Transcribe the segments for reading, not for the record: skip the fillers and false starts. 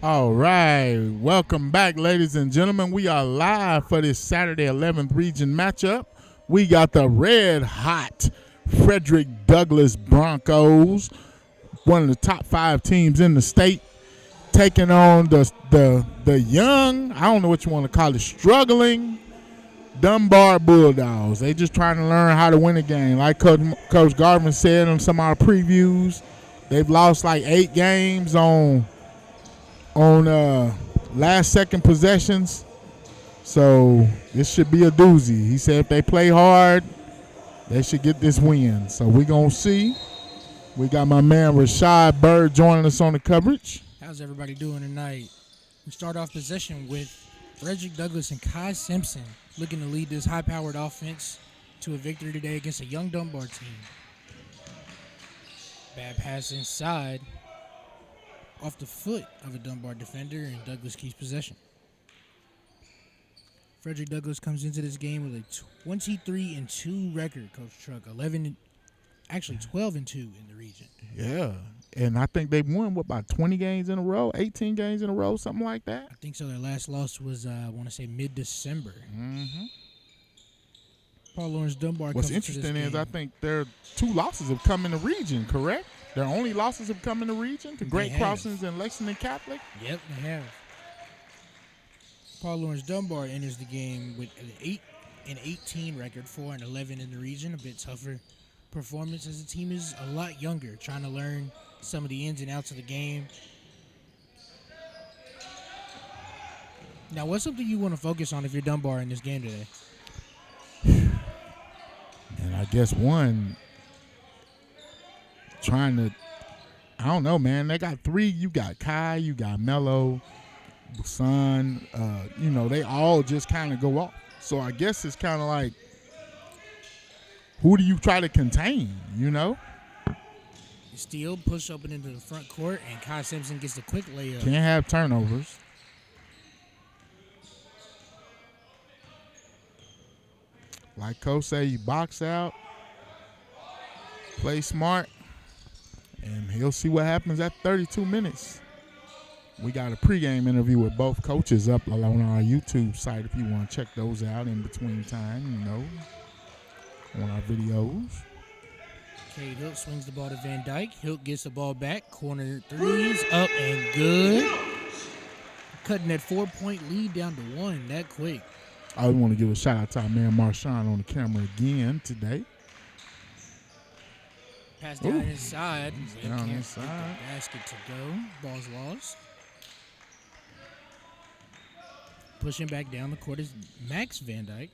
All right, welcome back, ladies and gentlemen. We are live for this Saturday 11th region matchup. We got the red hot Fredrick Douglass Broncos, one of the top 5 teams in the state, taking on the young, I don't know what you want to call it, struggling Dunbar Bulldogs. They just trying to learn how to win a game. Like Coach Garvin said on some of our previews, they've lost like 8 games on last second possessions, so this should be a doozy. He said if they play hard, they should get this win. So we're going to see. We got my man Rashad Bird joining us on the coverage. How's everybody doing tonight? We start off possession with Fredrick Douglass and Kai Simpson looking to lead this high-powered offense to a victory today against a young Dunbar team. Bad pass inside, off the foot of a Dunbar defender, and Douglass keeps possession. Fredrick Douglass comes into this game with a 23-2 record, Coach Truck. 12-2 in the region. Yeah, and I think they've won, about 20 games in a row, 18 games in a row, something like that? I think so. Their last loss was, I want to say, mid-December. Mm-hmm. Paul Laurance Dunbar What's comes into this interesting is game. I think their 2 losses have come in the region, correct? Their only losses have come in the region to Great Crossings and Lexington Catholic? Yep, they have. Paul Laurance Dunbar enters the game with an 8-18 record, 4-11 in the region. A bit tougher performance as the team is a lot younger, trying to learn some of the ins and outs of the game. Now, what's something you want to focus on if you're Dunbar in this game today? And I guess one, trying to, I don't know, man. They got 3. You got Kai, you got Mello, Son. They all just kind of go off. So I guess it's kind of like, who do you try to contain, Steal, push open into the front court, and Kai Simpson gets the quick layup. Can't have turnovers. Like Coach say, you box out, play smart, and he'll see what happens at 32 minutes. We got a pregame interview with both coaches up on our YouTube site if you want to check those out in between time, on our videos. Cade Hilt swings the ball to Van Dyke. Hilt gets the ball back. Corner threes, up and good. Cutting that 4-point lead down to 1 that quick. I want to give a shout out to our man Marshawn on the camera again today. Pass down inside. Down inside. Basket to go. Ball's lost. Pushing back down the court is Max Van Dyke.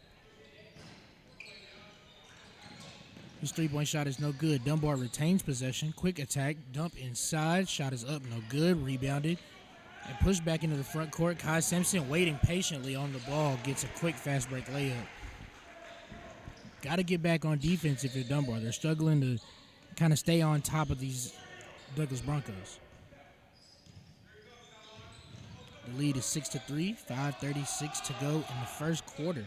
His 3-point shot is no good. Dunbar retains possession. Quick attack. Dump inside. Shot is up. No good. Rebounded. And pushed back into the front court. Kai Simpson waiting patiently on the ball. Gets a quick fast break layup. Got to get back on defense if you're Dunbar. They're struggling to kind of stay on top of these Douglass Broncos. The lead is 6-3. 5:36 to go in the first quarter.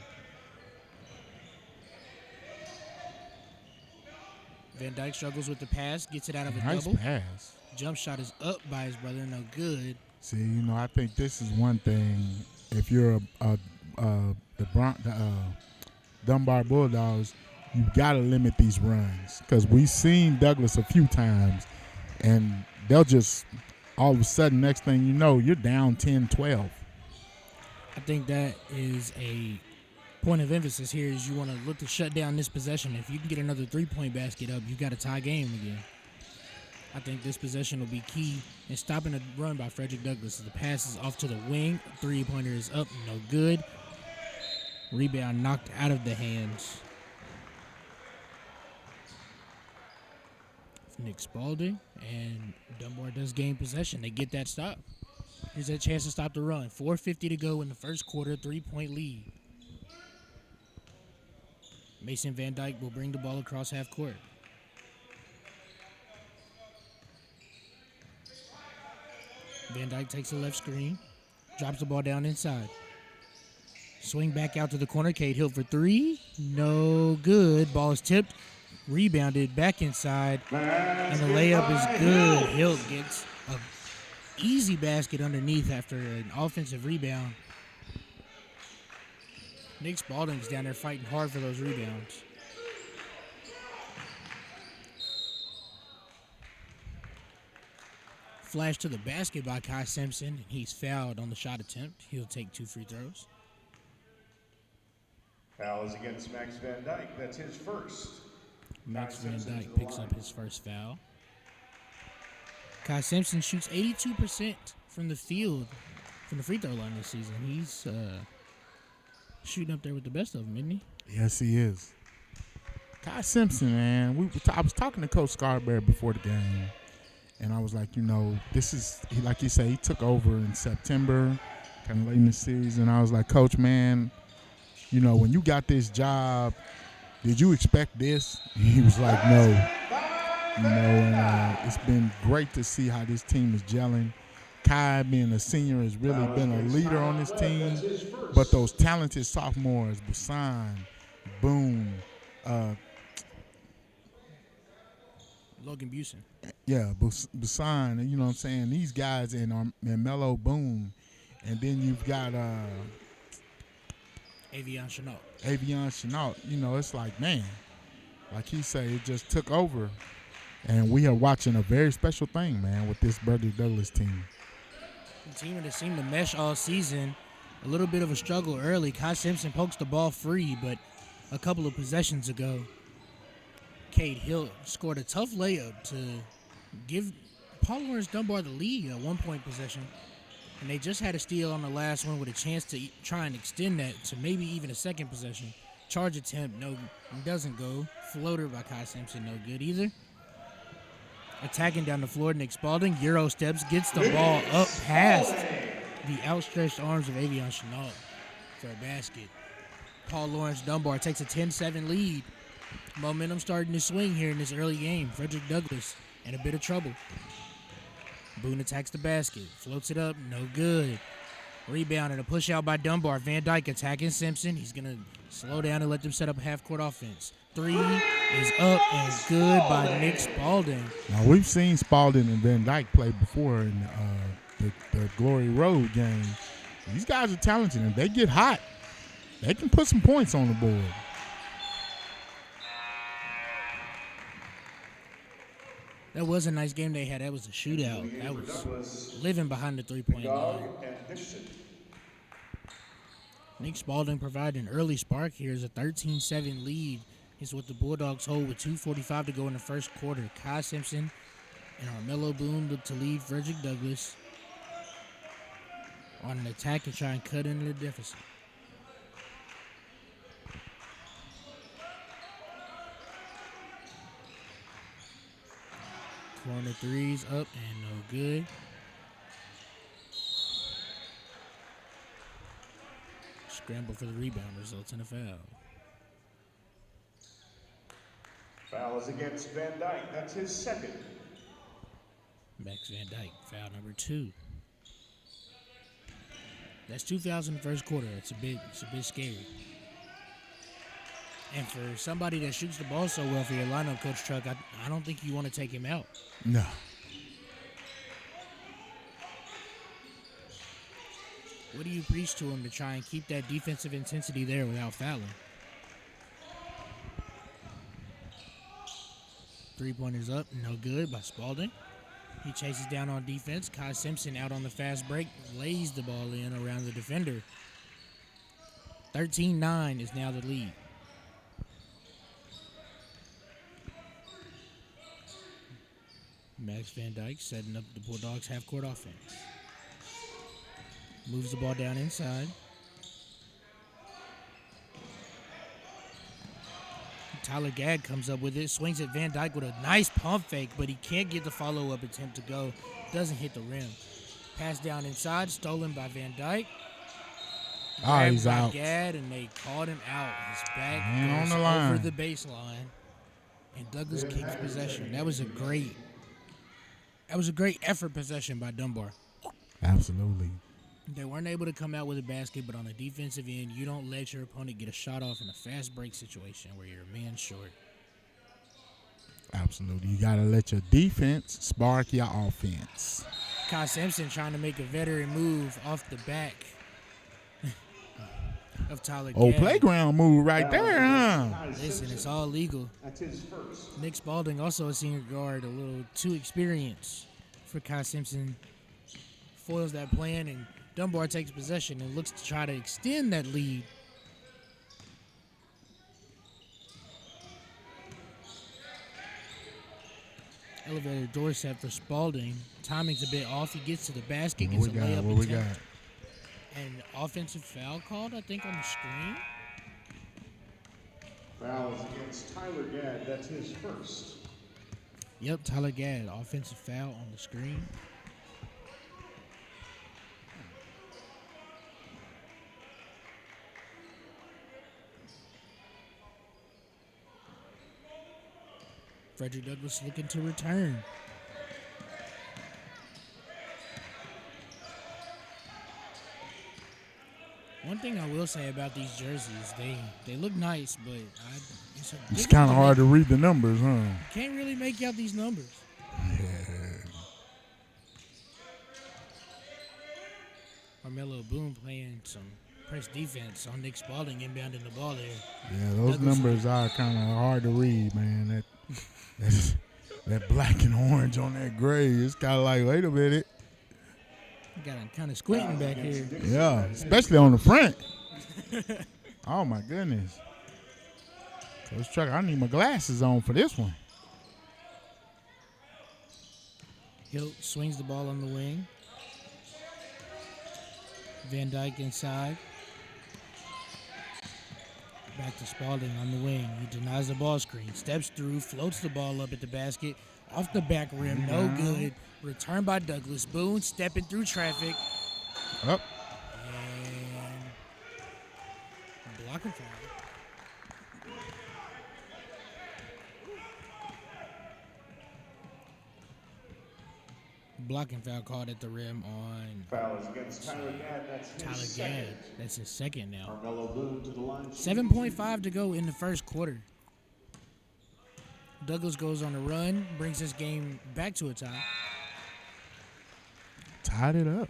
Van Dyke struggles with the pass, gets it out of a double. Nice pass. Jump shot is up by his brother, no good. See, I think this is one thing. If you're the Dunbar Bulldogs, you got to limit these runs because we've seen Douglass a few times, and they'll just all of a sudden, next thing you know, you're down 10-12. I think that is a point of emphasis here is you want to look to shut down this possession. If you can get another 3-point basket up, you got a tie game again. I think this possession will be key in stopping a run by Fredrick Douglass. The pass is off to the wing. 3-pointer is up, no good. Rebound knocked out of the hands. Nick Spalding, and Dunbar does gain possession. They get that stop. Here's a chance to stop the run. 4:50 to go in the first quarter, 3-point lead. Mason Van Dyke will bring the ball across half court. Van Dyke takes a left screen, drops the ball down inside. Swing back out to the corner. Cade Hilt for 3. No good. Ball is tipped. Rebounded back inside. And the layup is good. Hilt gets an easy basket underneath after an offensive rebound. Nick Spalding's down there fighting hard for those rebounds. Flash to the basket by Kai Simpson, and he's fouled on the shot attempt. He'll take 2 free throws. Foul is against Max Van Dyke. That's his first. Max Van Dyke picks up his first foul. Kai Simpson shoots 82% from the field, from the free throw line this season. He's shooting up there with the best of them, isn't he? Yes, he is. Kai Simpson, man. I was talking to Coach Scarborough before the game, and I was like, this is, like you say, he took over in September, kind of late in the season. I was like, Coach, man, when you got this job, did you expect this? And he was like, no. And it's been great to see how this team is gelling. Kai, being a senior, has really been a leader on this team. But those talented sophomores, Busan, Boone, Logan Busen. Yeah, Busan, you know what I'm saying? These guys and Melo Boone. And then you've got Avion Chenault. It's like, man, like he said, it just took over. And we are watching a very special thing, man, with this Fredrick Douglass team. The team that seemed to mesh all season. A little bit of a struggle early. Kai Simpson pokes the ball free, but a couple of possessions ago, Cade Hill scored a tough layup to give Laurance Dunbar the lead at one-point possession. And they just had a steal on the last one with a chance to try and extend that to maybe even a second possession. Charge attempt, no, doesn't go. Floater by Kai Simpson, no good either. Attacking down the floor, Nick Spalding, Euro steps, gets the ball up past the outstretched arms of Avion Chenault for a basket. Laurance Dunbar takes a 10-7 lead. Momentum starting to swing here in this early game. Fredrick Douglass in a bit of trouble. Boone attacks the basket, floats it up, no good. Rebound and a push out by Dunbar. Van Dyke attacking Simpson. He's going to slow down and let them set up a half-court offense. 3 is up and good by Nick Spalding. Now, we've seen Spalding and Van Dyke play before in the Glory Road game. These guys are talented, and if they get hot, they can put some points on the board. That was a nice game they had. That was a shootout. That was living behind the three-point line. Nick Spalding provided an early spark. Here's a 13-7 lead. Is what the Bulldogs hold with 2:45 to go in the first quarter. Kai Simpson and Armello Boone look to lead Fredrick Douglass on an attack to try and cut into the deficit. Corner threes up and no good. Scramble for the rebound results in a foul. Foul is against Van Dyke. That's his second. Max Van Dyke, foul number 2. That's 2,000 first quarter. It's a bit scary. And for somebody that shoots the ball so well for your lineup, Coach Truck, I don't think you want to take him out. No. What do you preach to him to try and keep that defensive intensity there without fouling? 3-pointers up, no good by Spalding. He chases down on defense. Kai Simpson out on the fast break, lays the ball in around the defender. 13-9 is now the lead. Max Van Dyke setting up the Bulldogs half-court offense. Moves the ball down inside. Tyler Gadd comes up with it, swings at Van Dyke with a nice pump fake, but he can't get the follow-up attempt to go. Doesn't hit the rim. Pass down inside, stolen by Van Dyke. He's out. Gadd, and they called him out. His back on goes the line. over the baseline, and Douglass kicks possession. That was a great effort possession by Dunbar. Absolutely. They weren't able to come out with a basket, but on the defensive end, you don't let your opponent get a shot off in a fast break situation where you're a man short. Absolutely. You got to let your defense spark your offense. Kai Simpson trying to make a veteran move off the back of Tyler Oh, Gadd. playground move right there, huh? Listen, it's all legal. That's his first. Nick Spalding, also a senior guard, a little too experienced for Kai Simpson. Foils that plan, and Dunbar takes possession and looks to try to extend that lead. Elevator door set for Spalding. Timing's a bit off. He gets to the basket, gets a layup What we got? attempt. And offensive foul called, I think, on the screen. Foul is against Tyler Gadd. That's his first. Yep, Tyler Gadd, offensive foul on the screen. Fredrick Douglass looking to return. One thing I will say about these jerseys, they look nice, but It's kind of hard to read the numbers, huh? Can't really make out these numbers. Carmelo Boone playing some press defense on Nick Spalding inbounding the ball there. Yeah, those numbers are kind of hard to read, man. That black and orange on that gray, it's kind of like, wait a minute. You got him kind of squinting back here. Yeah, especially on the front. Oh, my goodness. Coach Truck, I need my glasses on for this one. Hilt swings the ball on the wing. Van Dyke inside. Back to Spalding on the wing. He denies the ball screen. Steps through, floats the ball up at the basket. Off the back rim, no good. Return by Douglas. Boone stepping through traffic. Up. And blocking foul. Blocking foul called at the rim on Foul is against Tyler Gadd. That's his Tyler second. Gadd. That's his second now. Carmelo Boone to the line. 7.5 to go in the first quarter. Douglas goes on a run, brings this game back to a tie. Tied it up.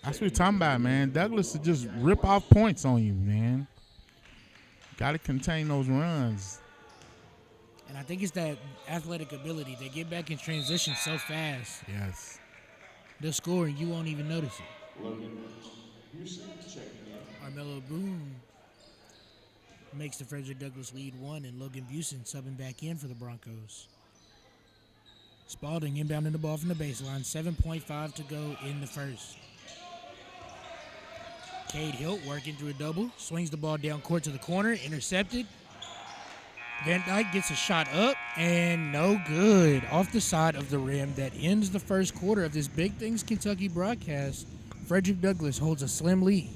That's what you're talking about, man. Douglas will just rip off points on you, man. Got to contain those runs. And I think it's that athletic ability. They get back in transition so fast. Yes. They'll score and you won't even notice it. Logan Houston checking in. Carmelo Boone makes the Fredrick Douglass lead 1, and Logan Busson subbing back in for the Broncos. Spalding inbounding the ball from the baseline. 7.5 to go in the first. Cade Hilt working through a double. Swings the ball down court to the corner. Intercepted. Van Dyke gets a shot up, and no good. Off the side of the rim. That ends the first quarter of this Big Things Kentucky broadcast. Fredrick Douglass holds a slim lead.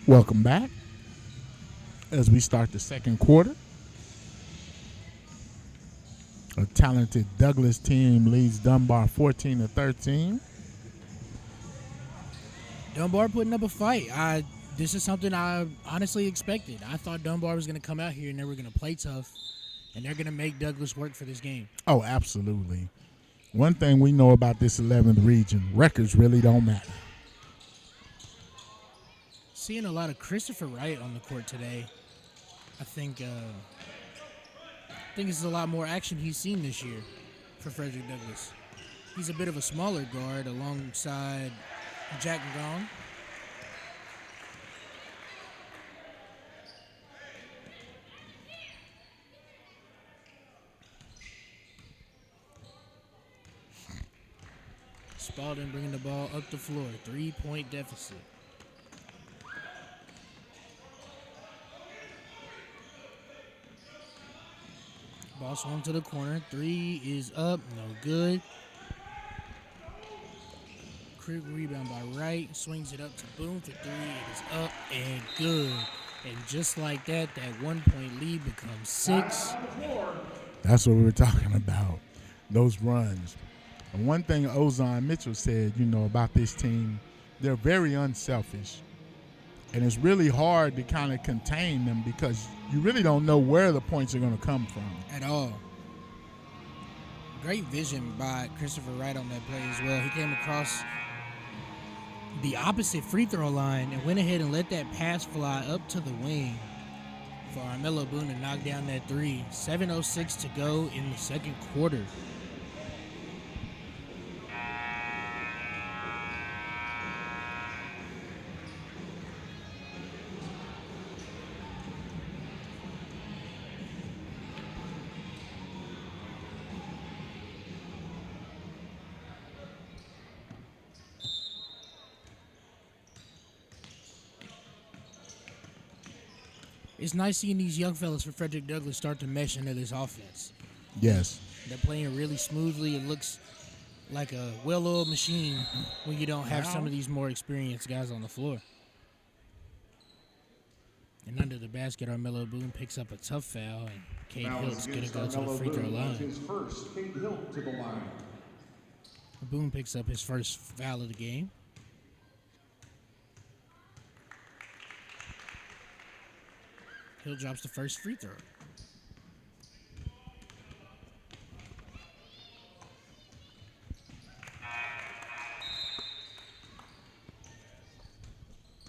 Welcome back as we start the second quarter. A talented Douglas team leads Dunbar 14-13. Dunbar putting up a fight. This is something I honestly expected. I thought Dunbar was going to come out here and they were going to play tough, and they're going to make Douglas work for this game. Oh, absolutely. One thing we know about this 11th region, records really don't matter. Seeing a lot of Christopher Wright on the court today. I think think it's a lot more action he's seen this year for Fredrick Douglass. He's a bit of a smaller guard alongside Jack Gong. Spalding bringing the ball up the floor. 3-point deficit. Ball swung to the corner. 3 is up. No good. Quick rebound by Wright. Swings it up to Boone for 3. It is up and good. And just like that, that 1-point lead becomes 6. That's what we were talking about, those runs. And one thing Ozon Mitchell said, about this team, they're very unselfish. And it's really hard to kind of contain them because you really don't know where the points are going to come from. At all. Great vision by Christopher Wright on that play as well. He came across the opposite free throw line and went ahead and let that pass fly up to the wing for Armello Boone to knock down that 3. 7:06 to go in the second quarter. It's nice seeing these young fellas for Fredrick Douglass start to mesh into this offense. Yes. They're playing really smoothly. It looks like a well-oiled machine when you don't have some of these more experienced guys on the floor. And under the basket, Armello Boone picks up a tough foul, and Cade Hilt's going to go to the free throw line. His first, Cade Hilt to the line. Boone picks up his first foul of the game. Hill drops the first free throw.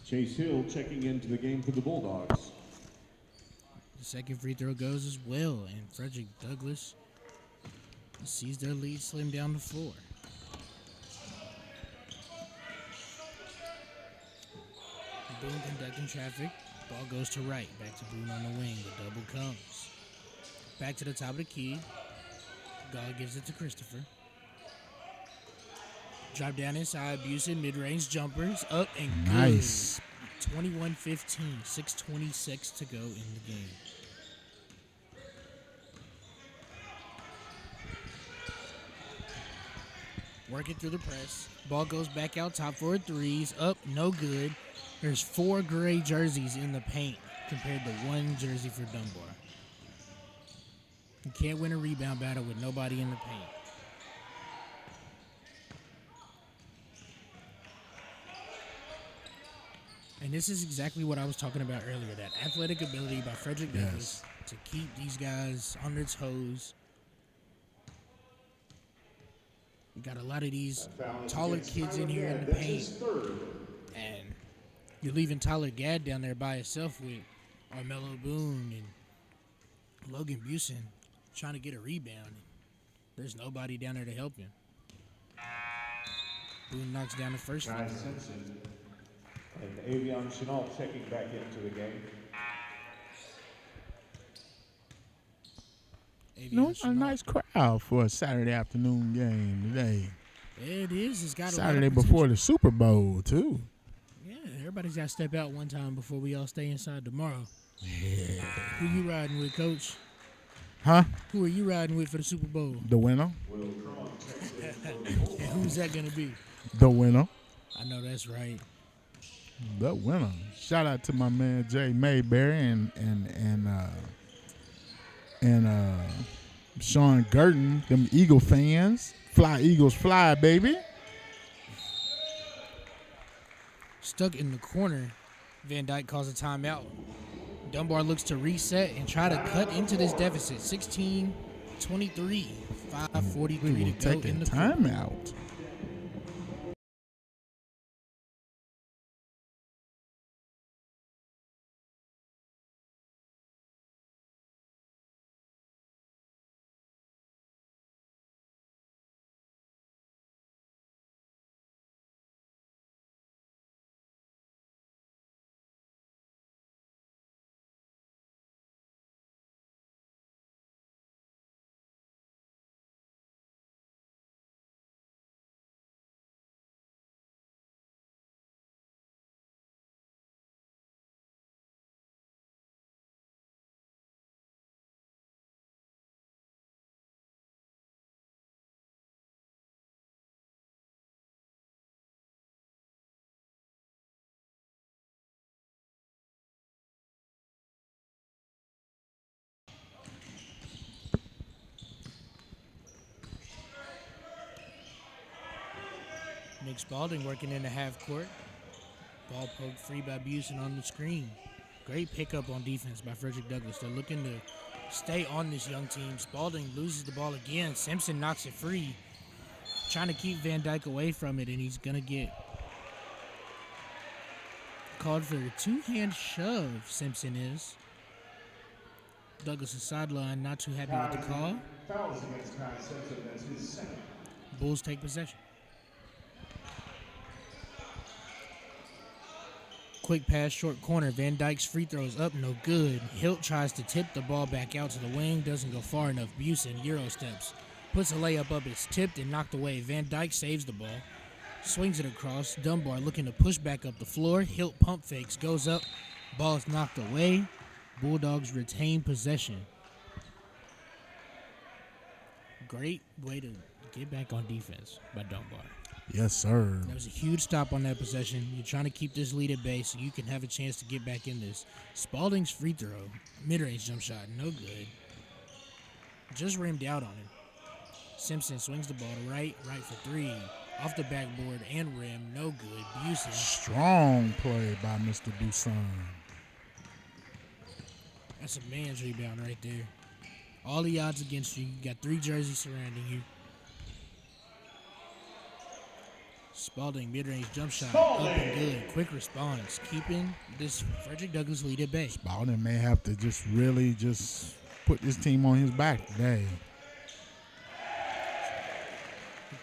Chase Hill checking into the game for the Bulldogs. The second free throw goes as well, and Fredrick Douglass sees their lead slim down the floor. Boone conducting traffic. Ball goes to Wright. Back to Boone on the wing. The double comes. Back to the top of the key. Gall gives it to Christopher. Drive down inside. Busen. Mid-range jumpers. Up and good. Nice. 21-15. 6:26 to go in the game. Working through the press. Ball goes back out top for threes. Up. No good. There's 4 gray jerseys in the paint compared to 1 jersey for Dunbar. You can't win a rebound battle with nobody in the paint. And this is exactly what I was talking about earlier, that athletic ability by Fredrick Douglass to keep these guys on their toes. You got a lot of these taller kids in here in the paint. And you're leaving Tyler Gadd down there by himself with Armello Boone and Logan Busen trying to get a rebound. There's nobody down there to help him. Boone knocks down the first Guy one. Simpson and Avion Chenal checking back into the game. A nice crowd for a Saturday afternoon game today. It is. It's got Saturday a lot of before the Super Bowl, too. Yeah, everybody's got to step out one time before we all stay inside tomorrow. Yeah. Who you riding with, Coach? Huh? Who are you riding with for the Super Bowl? The winner. And who's that going to be? The winner. I know that's right. The winner. Shout out to my man Jay Mayberry and Sean Gurton, them Eagle fans. Fly Eagles fly, baby. Stuck in the corner, Van Dyke calls a timeout. Dunbar looks to reset and try to cut into this deficit. 16-23, 5:43 We will to go take a in the quarter. timeout. Nick Spalding working in the half court. Ball poked free by Busen on the screen. Great pickup on defense by Fredrick Douglass. They're looking to stay on this young team. Spalding loses the ball again. Simpson knocks it free. Trying to keep Van Dyke away from it, and he's going to get called for a two-hand shove, Simpson is. Douglas' sideline not too happy with the call. Fouls against Kai Simpson. That's his second. Bulls take possession. Quick pass, short corner. Van Dyke's free throw is up, no good. Hilt tries to tip the ball back out to the wing, doesn't go far enough. Busen Euro steps, puts a layup up, it's tipped and knocked away. Van Dyke saves the ball, swings it across. Dunbar looking to push back up the floor. Hilt pump fakes, goes up, ball is knocked away. Bulldogs retain possession. Great way to get back on defense by Dunbar. Yes, sir. That was a huge stop on that possession. You're trying to keep this lead at bay so you can have a chance to get back in this. Spalding's free throw, mid-range jump shot, no good. Just rimmed out on him. Simpson swings the ball to right for three. Off the backboard and rim, no good. Busen. Strong play by Mr. Busen. That's a man's rebound right there. All the odds against you. You got three jerseys surrounding you. Spalding, mid-range jump shot, up and good. Quick response, keeping this Fredrick Douglass lead at bay. Spalding may have to just really just put this team on his back today.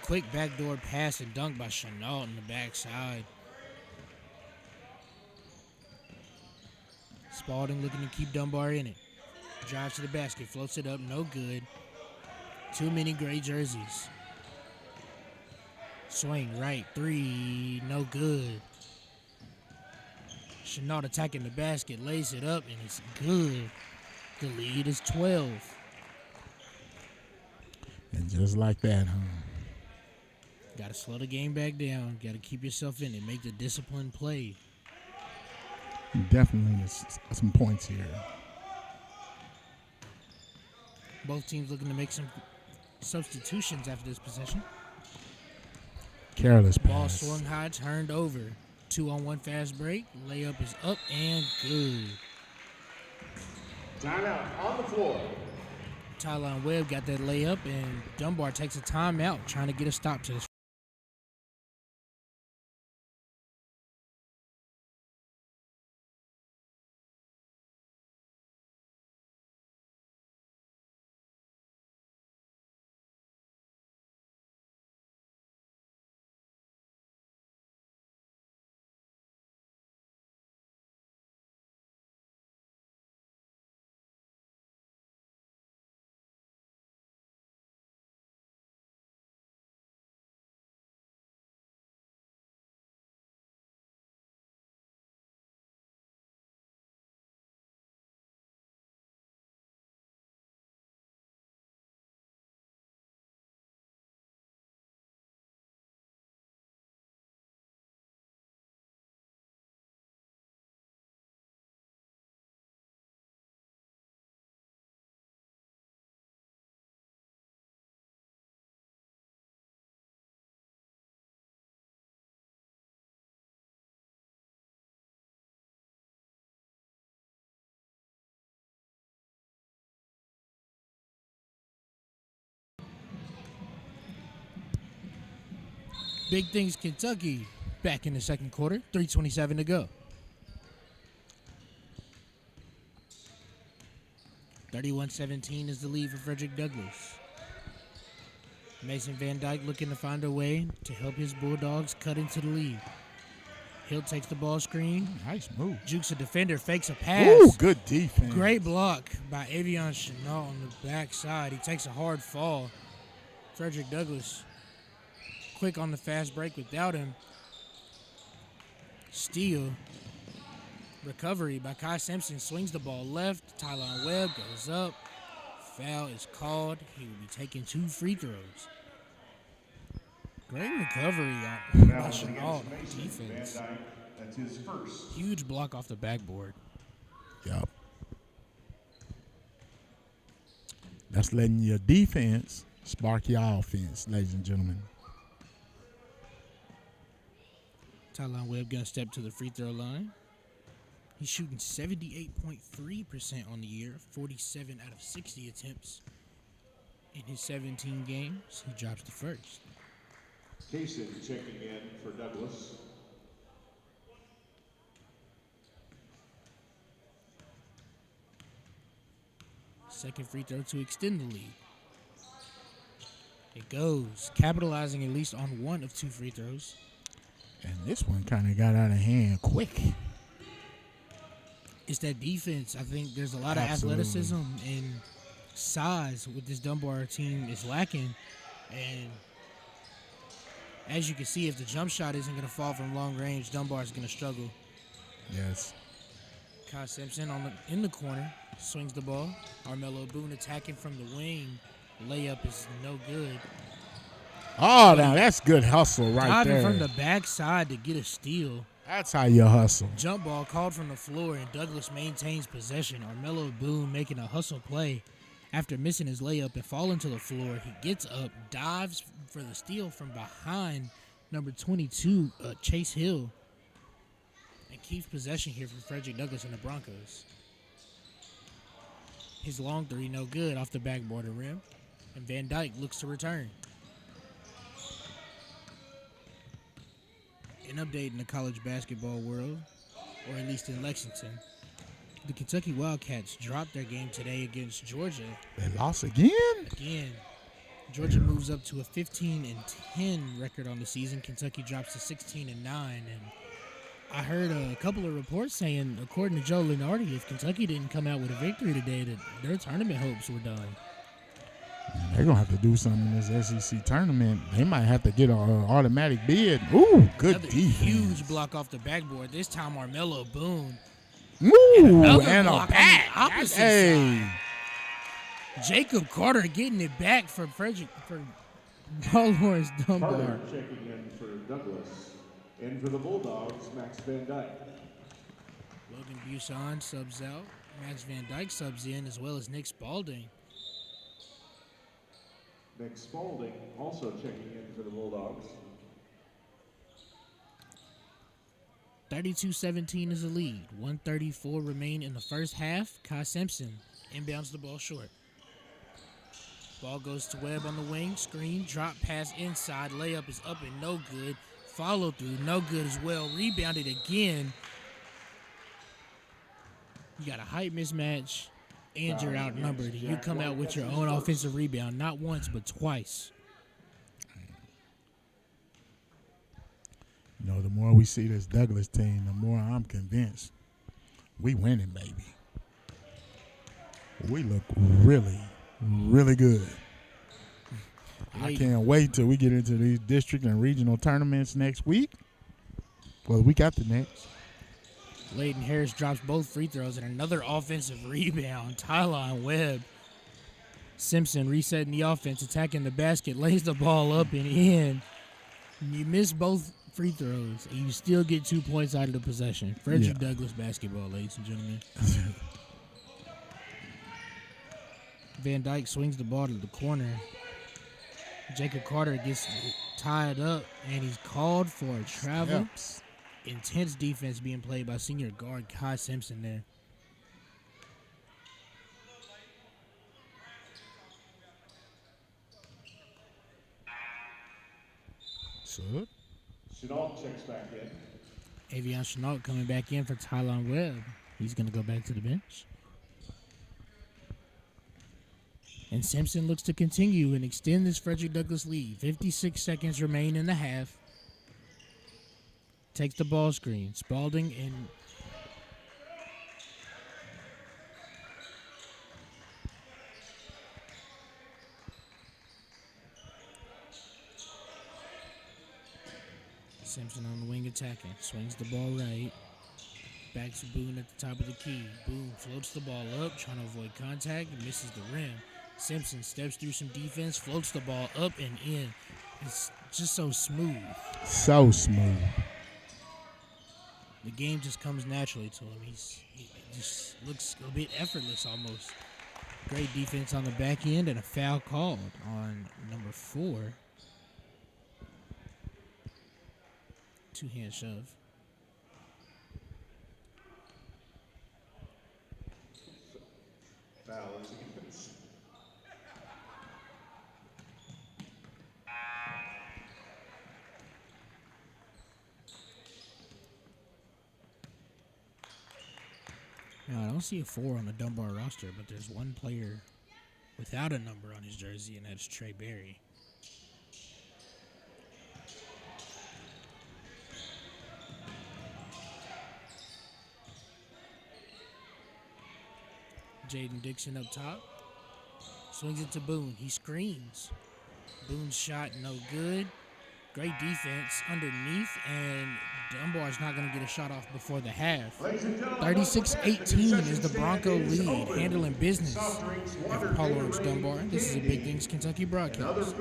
Quick backdoor pass and dunk by Chenault on the backside. Spalding looking to keep Dunbar in it. Drives to the basket, floats it up, no good. Too many gray jerseys. Swing right, three, no good. Chenault attacking the basket, lays it up, and it's good. The lead is 12. And just like that, huh? Got to slow the game back down. Got to keep yourself in it. Make the disciplined play. Definitely some points here. Both teams looking to make some substitutions after this possession. Careless Ball pass. swung high, turned over. 2-on-1 fast break. Layup is up and good. Timeout on the floor. Tylon Webb got that layup, and Dunbar takes a timeout trying to get a stop to this. Big things Kentucky back in the second quarter. 3:27 to go. 31-17 is the lead for Fredrick Douglass. Mason Van Dyke looking to find a way to help his Bulldogs cut into the lead. Hill takes the ball screen. Nice move. Jukes a defender, fakes a pass. Ooh, good defense. Great block by Avion Chenault on the backside. He takes a hard fall. Fredrick Douglass quick on the fast break without him. Steal. Recovery by Kai Simpson. Swings the ball left. Tylon Webb goes up. Foul is called. He will be taking 2 free throws. Great recovery by Chenault on defense. That's his first. Huge block off the backboard. Yep. That's letting your defense spark your offense, ladies and gentlemen. Tylan Webb gonna step to the free throw line. He's shooting 78.3% on the year, 47 out of 60 attempts. In his 17 games, he drops the first. Kaysen checking in for Douglas. Second free throw to extend the lead. It goes, capitalizing at least on one of two free throws. And this one kind of got out of hand quick. It's that defense. I think there's a lot of Absolutely. athleticism and size with this Dunbar team is lacking. And as you can see, if the jump shot isn't going to fall from long range, Dunbar is going to struggle. Yes. Kai Simpson in the corner swings the ball. Armello Boone attacking from the wing. Layup is no good. Oh, now that's good hustle right Diving there. from the backside to get a steal. That's how you hustle. Jump ball called from the floor, and Douglas maintains possession. Armello Boone making a hustle play after missing his layup and falling to the floor. He gets up, dives for the steal from behind number 22, Chase Hill, and keeps possession here from Fredrick Douglas and the Broncos. His long three, no good, off the backboard of rim, and Van Dyke looks to return. An update in the college basketball world, or at least in Lexington. The Kentucky Wildcats dropped their game today against Georgia. They lost again? Again, Georgia moves up to a 15-10 record on the season. Kentucky drops to 16-9. And I heard a couple of reports saying, according to Joe Lenardi, if Kentucky didn't come out with a victory today, that their tournament hopes were done. They're going to have to do something in this SEC tournament. They might have to get an automatic bid. Ooh, good Another defense. huge block off the backboard. This time, Armello Boone. Ooh, Another and a block on the back. opposite Hey. side. Jacob Carter getting it back for Laurance Dunbar. Carter checking in for Douglas. In for the Bulldogs, Max Van Dyke. Logan Buson subs out. Max Van Dyke subs in, as well as Nick Spalding. Nick Spalding also checking in for the Bulldogs. 32-17 is the lead. 1:34 remain in the first half. Kai Simpson inbounds the ball short. Ball goes to Webb on the wing. Screen, drop pass inside. Layup is up and no good. Follow through, no good as well. Rebounded again. You got a height mismatch, and you're outnumbered. You come out with your own offensive rebound, not once, but twice. You know, the more we see this Douglas team, the more I'm convinced we winning, baby. We look really, really good. I can't wait till we get into these district and regional tournaments next week. Well, we got the next. Layden Harris drops both free throws and another offensive rebound. Tylan Webb. Simpson resetting the offense, attacking the basket, lays the ball up and in. You miss both free throws, and you still get 2 points out of the possession. Fredrick Douglas basketball, ladies and gentlemen. Van Dyke swings the ball to the corner. Jacob Carter gets tied up, and he's called for a travel. Steps. Intense defense being played by senior guard Kai Simpson there. Sub. Chenault checks back in. Avion Chenault coming back in for Tylan Webb. He's going to go back to the bench. And Simpson looks to continue and extend this Fredrick Douglass lead. 56 seconds remain in the half. Takes the ball screen. Spalding and Simpson on the wing attacking. Swings the ball right. Back to Boone at the top of the key. Boone floats the ball up, trying to avoid contact, and misses the rim. Simpson steps through some defense, floats the ball up and in. It's just so smooth. So smooth. The game just comes naturally to him. He just looks a bit effortless almost. Great defense on the back end and a foul called on number 4. two-hand shove. Foul is against. Now, I don't see a 4 on the Dunbar roster, but there's one player without a number on his jersey, and that's Trey Berry. Jaden Dixon up top. Swings it to Boone. He screens. Boone's shot no good. Great defense underneath, and Dunbar's not going to get a shot off before the half. 36-18 is the Bronco lead, handling business after Paul Laurance Dunbar. This is a Big Things Kentucky broadcast.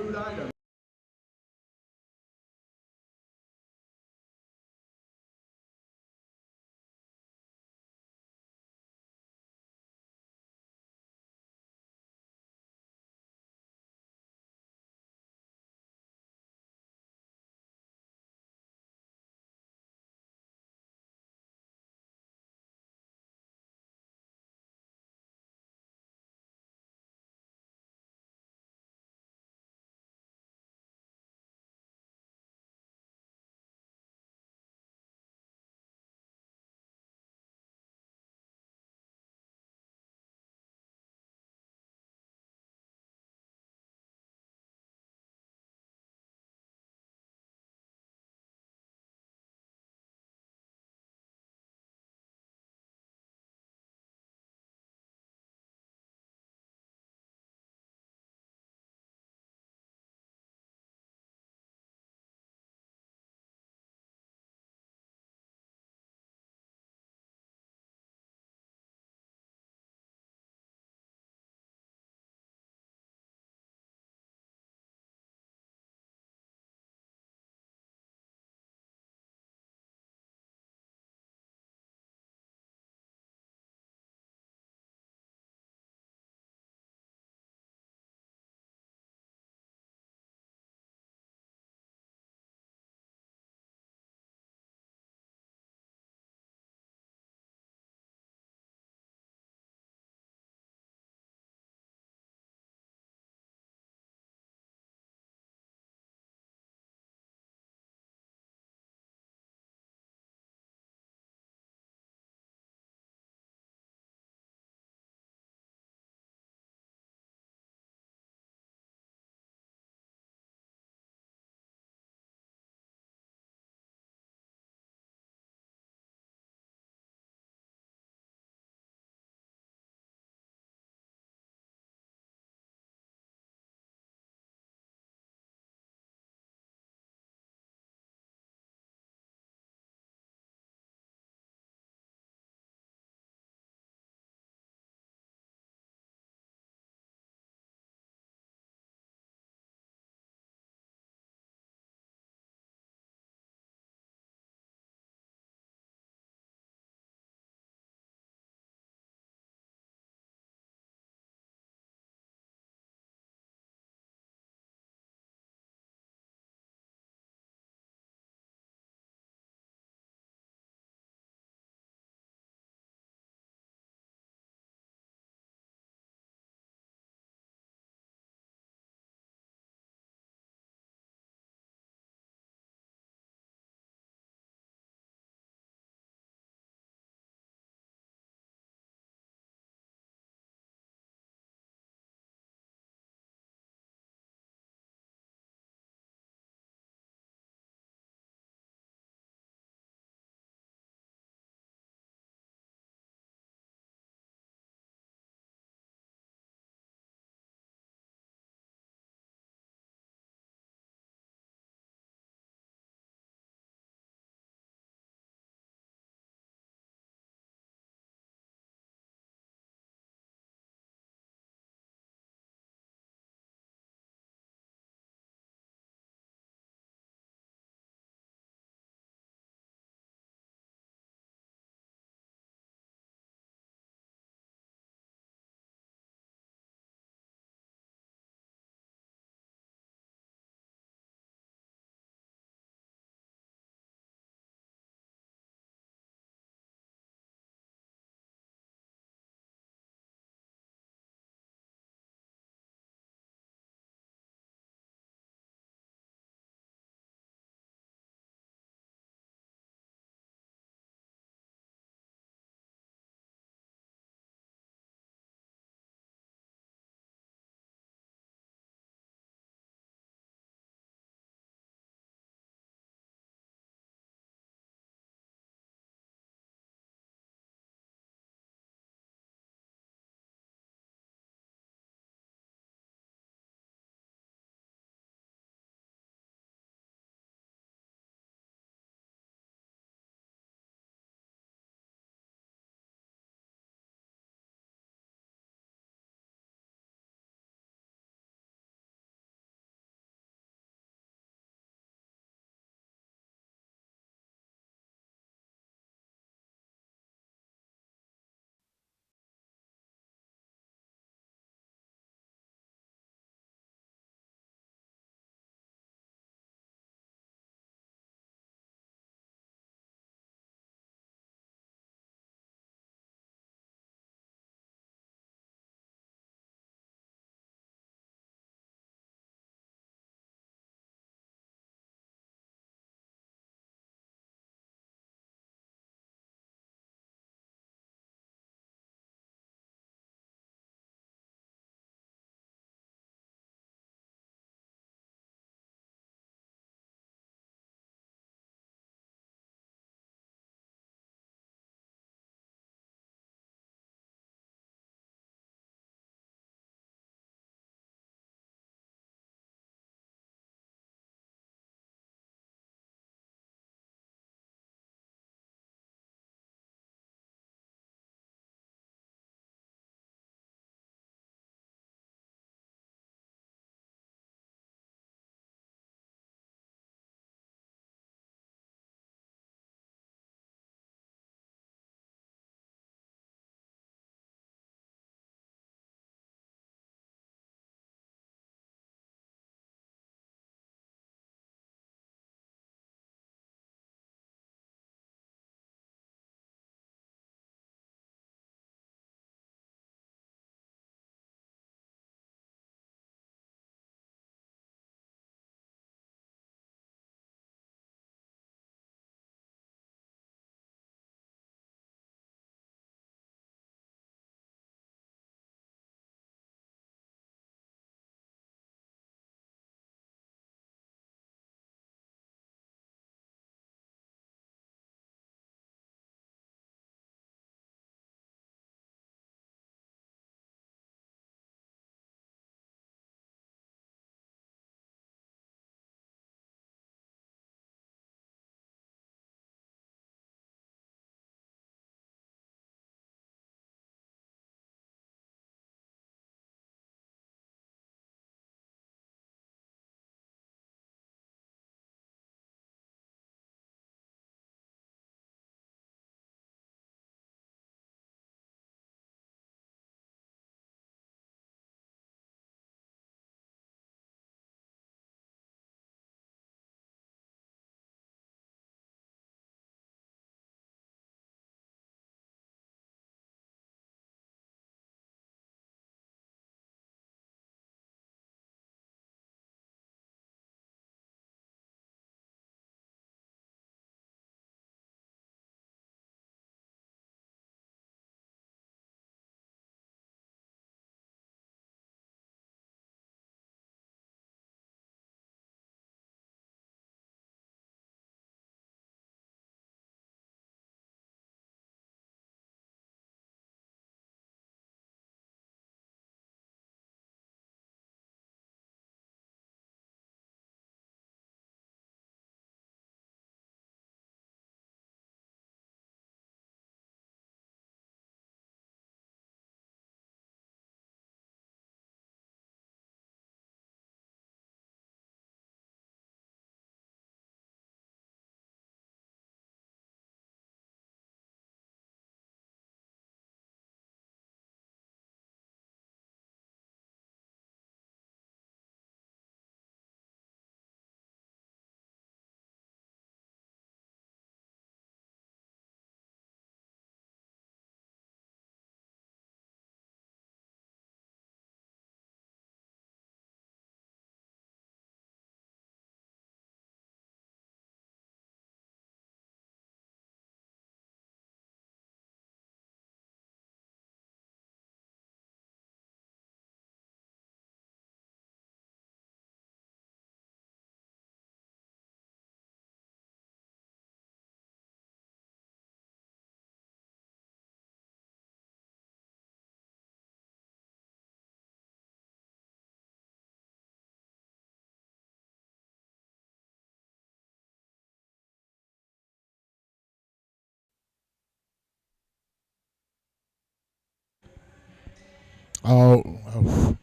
Oh.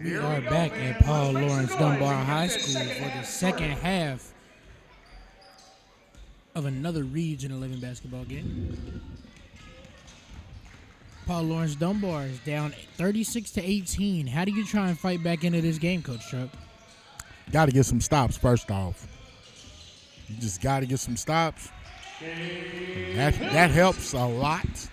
We are back at Paul Laurance Dunbar High School for the second half of another Region 11 basketball game. Paul Laurance Dunbar is down 36-18. How do you try and fight back into this game, Coach Truck? Got to get some stops first off. You just got to get some stops. That helps a lot.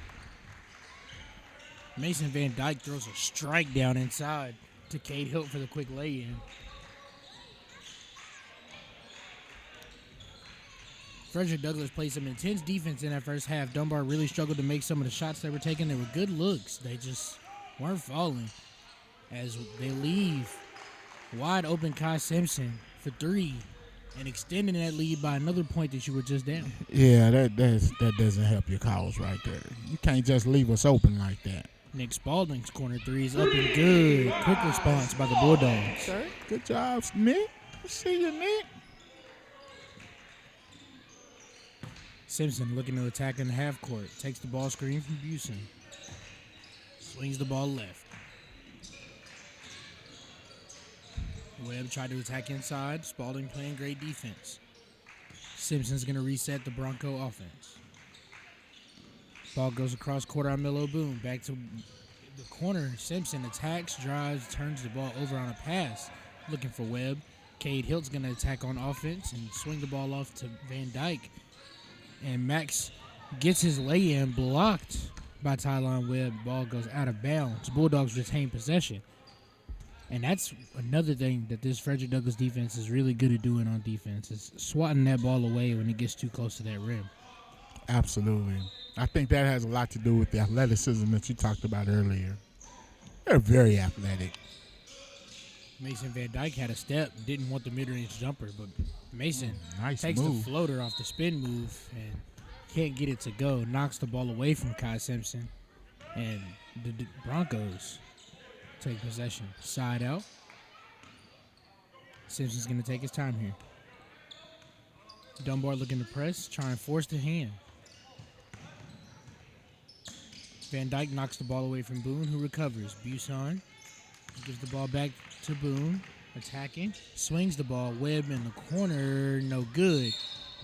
Mason Van Dyke throws a strike down inside to Cade Hilt for the quick lay-in. Fredrick Douglass played some intense defense in that first half. Dunbar really struggled to make some of the shots they were taking. They were good looks. They just weren't falling. As they leave wide open Kai Simpson for three and extending that lead by another point that you were just down. Yeah, that doesn't help your cause right there. You can't just leave us open like that. Nick Spalding's corner three is up and good. Quick response by the Bulldogs. Okay. Good job, Nick. See you, Nick. Simpson looking to attack in the half court. Takes the ball screen from Busen. Swings the ball left. Webb tried to attack inside. Spalding playing great defense. Simpson's going to reset the Bronco offense. Ball goes across court on Melo Boone. Back to the corner. Simpson attacks, drives, turns the ball over on a pass. Looking for Webb. Cade Hilt's going to attack on offense and swing the ball off to Van Dyke. And Max gets his lay-in blocked by Tylon Webb. Ball goes out of bounds. Bulldogs retain possession. And that's another thing that this Fredrick Douglass defense is really good at doing on defense, is swatting that ball away when it gets too close to that rim. Absolutely. I think that has a lot to do with the athleticism that you talked about earlier. They're very athletic. Mason Van Dyke had a step, didn't want the mid-range jumper, but Mason takes move. the floater off the spin move and can't get it to go. Knocks the ball away from Kai Simpson, and the Broncos take possession. Side out. Simpson's going to take his time here. Dunbar looking to press, try and force the hand. Van Dyke knocks the ball away from Boone, who recovers. Buson gives the ball back to Boone, attacking. Swings the ball. Webb in the corner, no good.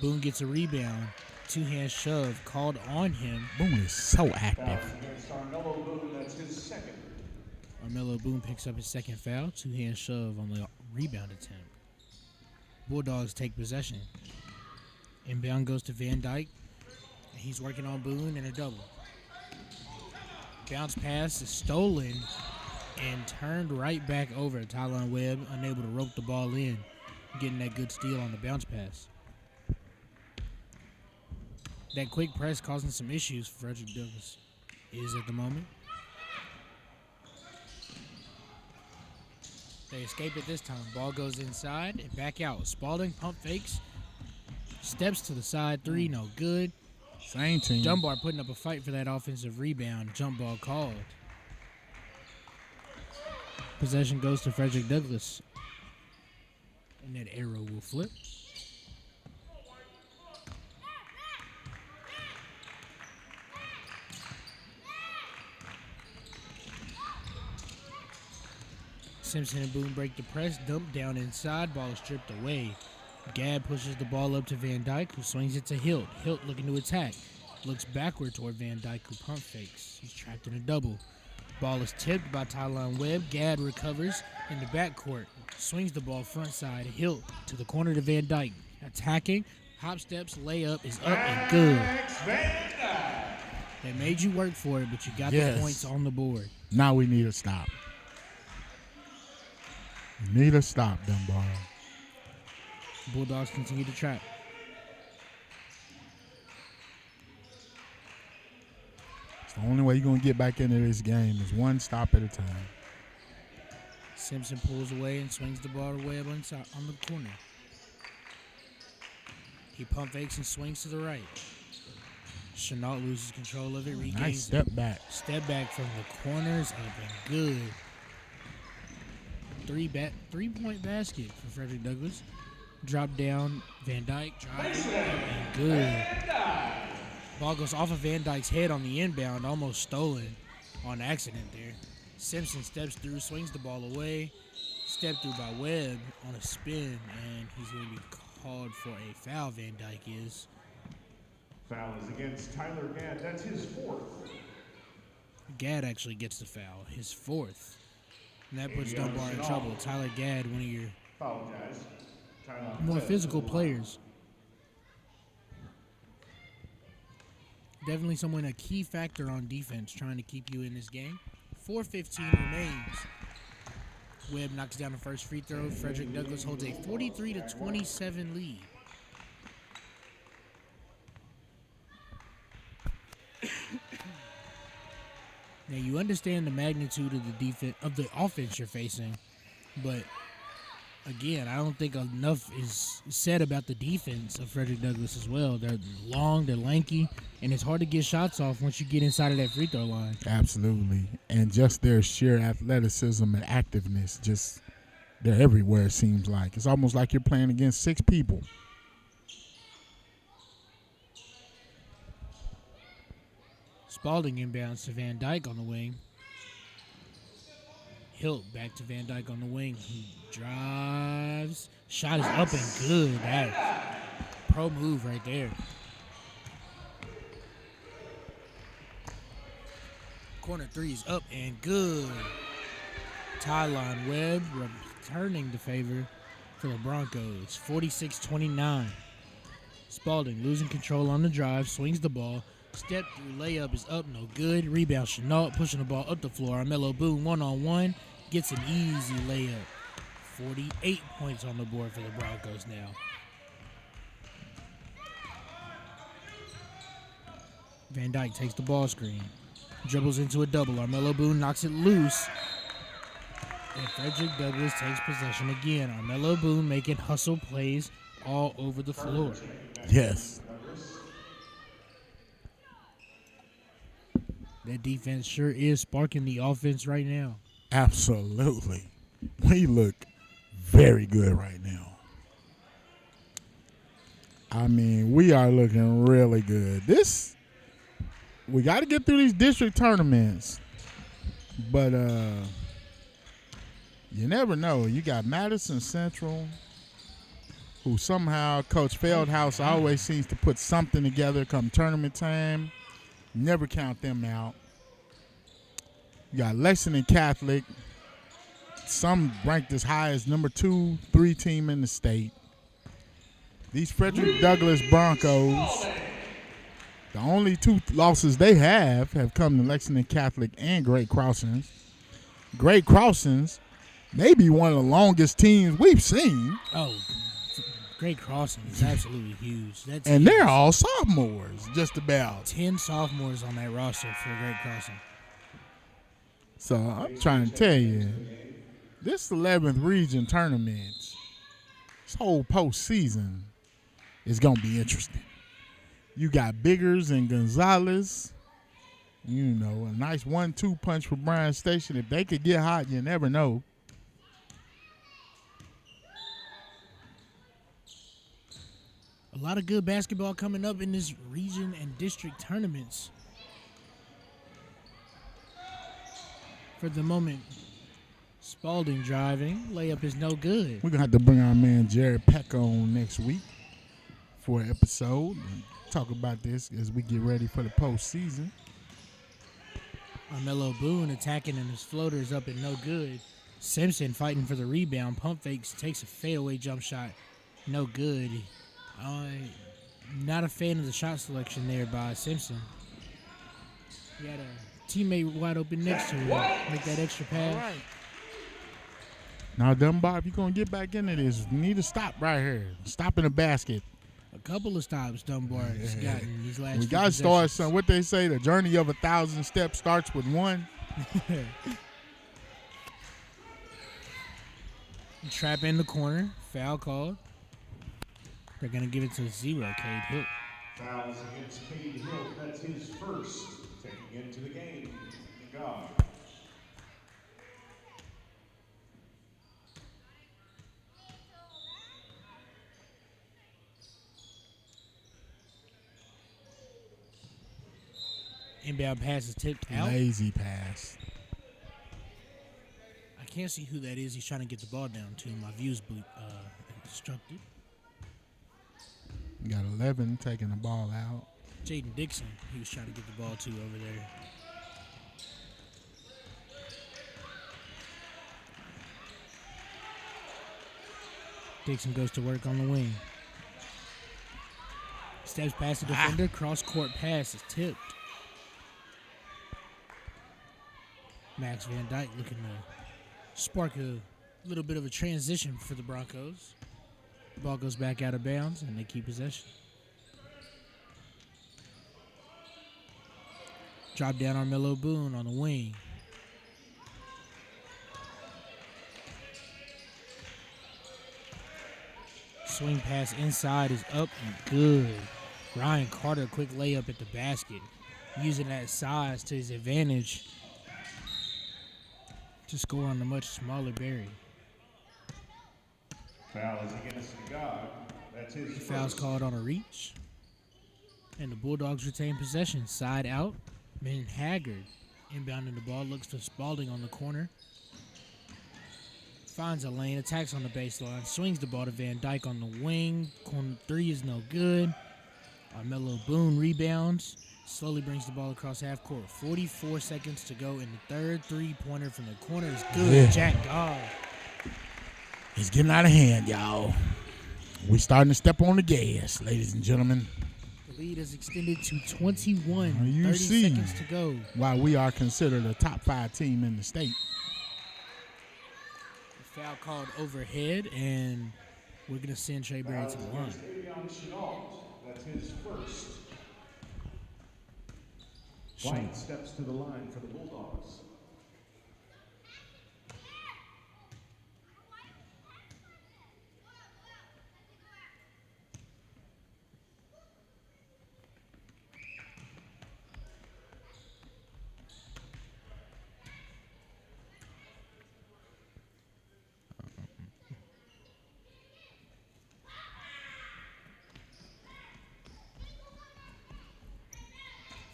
Boone gets a rebound. Two-hand shove called on him. Boone is so active. Armello Boone, that's his second. Armello Boone picks up his second foul. Two-hand shove on the rebound attempt. Bulldogs take possession. Inbound goes to Van Dyke. He's working on Boone in a double. Bounce pass is stolen and turned right back over. Tylon Webb unable to rope the ball in, getting that good steal on the bounce pass. That quick press causing some issues for Fredrick Douglass is at the moment. They escape it this time. Ball goes inside and back out. Spalding pump fakes. Steps to the side. Three, no good. Same team. Dunbar putting up a fight for that offensive rebound. Jump ball called. Possession goes to Fredrick Douglass. And that arrow will flip. Simpson and Boone break the press. Dump down inside. Ball is stripped away. Gadd pushes the ball up to Van Dyke, who swings it to Hilt. Hilt looking to attack. Looks backward toward Van Dyke, who pump fakes. He's trapped in a double. Ball is tipped by Tylon Webb. Gadd recovers in the backcourt. Swings the ball front side. Hilt to the corner to Van Dyke. Attacking. Hop steps. Layup is up and good. They made you work for it, but you got the points on the board. Now we need a stop. We need a stop, Dunbar. Bulldogs continue to trap. It's the only way you're going to get back into this game is one stop at a time. Simpson pulls away and swings the ball to Webb on the corner. He pump fakes and swings to the right. Chenault loses control of it. Regains Nice step back. Step back from the corners. Up and good. 3-point basket for Fredrick Douglass. Drop down. Van Dyke driving. And good. Ball goes off of Van Dyke's head on the inbound. Almost stolen on accident there. Simpson steps through, swings the ball away. Step through by Webb on a spin. And he's going to be called for a foul, Van Dyke is. Foul is against Tyler Gadd. That's his 4th. Gadd actually gets the foul, his 4th. And that puts Dunbar in trouble. Tyler Gadd, one of your Apologize. Tyler more Webb physical to the players. Definitely someone a key factor on defense trying to keep you in this game. 4:15 remains. Webb knocks down the first free throw. Fredrick Douglass holds a 43-27 lead. Now you understand the magnitude of the offense you're facing, but again, I don't think enough is said about the defense of Fredrick Douglass as well. They're long, they're lanky, and it's hard to get shots off once you get inside of that free throw line. Absolutely. And just their sheer athleticism and activeness, just they're everywhere, it seems like. It's almost like you're playing against 6 people. Spalding inbounds to Van Dyke on the wing. Hilt back to Van Dyke on the wing. He drives. Shot is up and good. That pro move right there. Corner 3 is up and good. Tylon Webb returning the favor for the Broncos. 46-29. Spalding losing control on the drive. Swings the ball. Step through layup is up, no good. Rebound Chenault pushing the ball up the floor. Armello Boone 1-on-1 gets an easy layup. 48 points on the board for the Broncos now. Van Dyke takes the ball screen. Dribbles into a double. Armello Boone knocks it loose. And Fredrick Douglass takes possession again. Armello Boone making hustle plays all over the floor. Yes. That defense sure is sparking the offense right now. Absolutely. We look very good right now. I mean, we are looking really good. We got to get through these district tournaments. But you never know. You got Madison Central, who somehow Coach Feldhouse always seems to put something together come tournament time. Never count them out. You got Lexington Catholic, some ranked as high as number 2, 3 team in the state. These Fredrick Douglass Broncos, the only 2 losses they have come to Lexington Catholic and Great Crossings. Great Crossings may be one of the longest teams we've seen. Oh, Great Crossing is absolutely huge. And they're all sophomores, just about. 10 sophomores on that roster for Great Crossing. So I'm trying to tell you, this 11th region tournament, this whole postseason is going to be interesting. You got Biggers and Gonzalez. You know, a nice 1-2 punch for Bryan Station. If they could get hot, you never know. A lot of good basketball coming up in this region and district tournaments. For the moment, Spalding driving. Layup is no good. We're going to have to bring our man Jared Peck on next week for an episode and talk about this as we get ready for the postseason. Armello Boone attacking and his floater is up and no good. Simpson fighting for the rebound. Pump fakes, takes a fadeaway jump shot. No good. Not a fan of the shot selection there by Simpson. He had a teammate wide open next to him. Make that extra pass. All right. Now, Dunbar, if you're going to get back into this, you need to stop right here. Stop in the basket. A couple of stops Dunbar has gotten these last We few got to start possessions. some. What they say, the journey of 1,000 steps starts with one. Trap in the corner. Foul called. They're going to give it to 0, Cade Hill. Fouls against Cade Hill. That's That's his first. Taking into the game, the guard. Inbound pass is tipped out. Lazy pass. I can't see who that is. He's trying to get the ball down to. My view's obstructed. Got 11 taking the ball out. Jaden Dixon, he was trying to get the ball to over there. Dixon goes to work on the wing. Steps past the defender. Cross-court pass is tipped. Max Van Dyke looking to spark a little bit of a transition for the Broncos. The ball goes back out of bounds, and they keep possession. Drop down on Melo Boone on the wing. Swing pass inside is up and good. Ryan Carter, quick layup at the basket. Using that size to his advantage to score on the much smaller Barry. Foul is against the guard. That's his The foul's first. called on a reach. And the Bulldogs retain possession. Side out. Ben Haggard inbounding the ball. Looks for Spalding on the corner. Finds a lane. Attacks on the baseline. Swings the ball to Van Dyke on the wing. Corner three is no good. Melo Boone rebounds. Slowly brings the ball across half court. 44 seconds to go in the third. Three-pointer from the corner is good. Yeah. Jack Goff. It's getting out of hand, y'all. We starting to step on the gas, ladies and gentlemen. The lead is extended to 21. You 30 see. seconds to go. While we are considered a top 5 team in the state. The foul called overhead, and we're going to send Trey Berry to the line. That's his first. White steps to the line for the Bulldogs.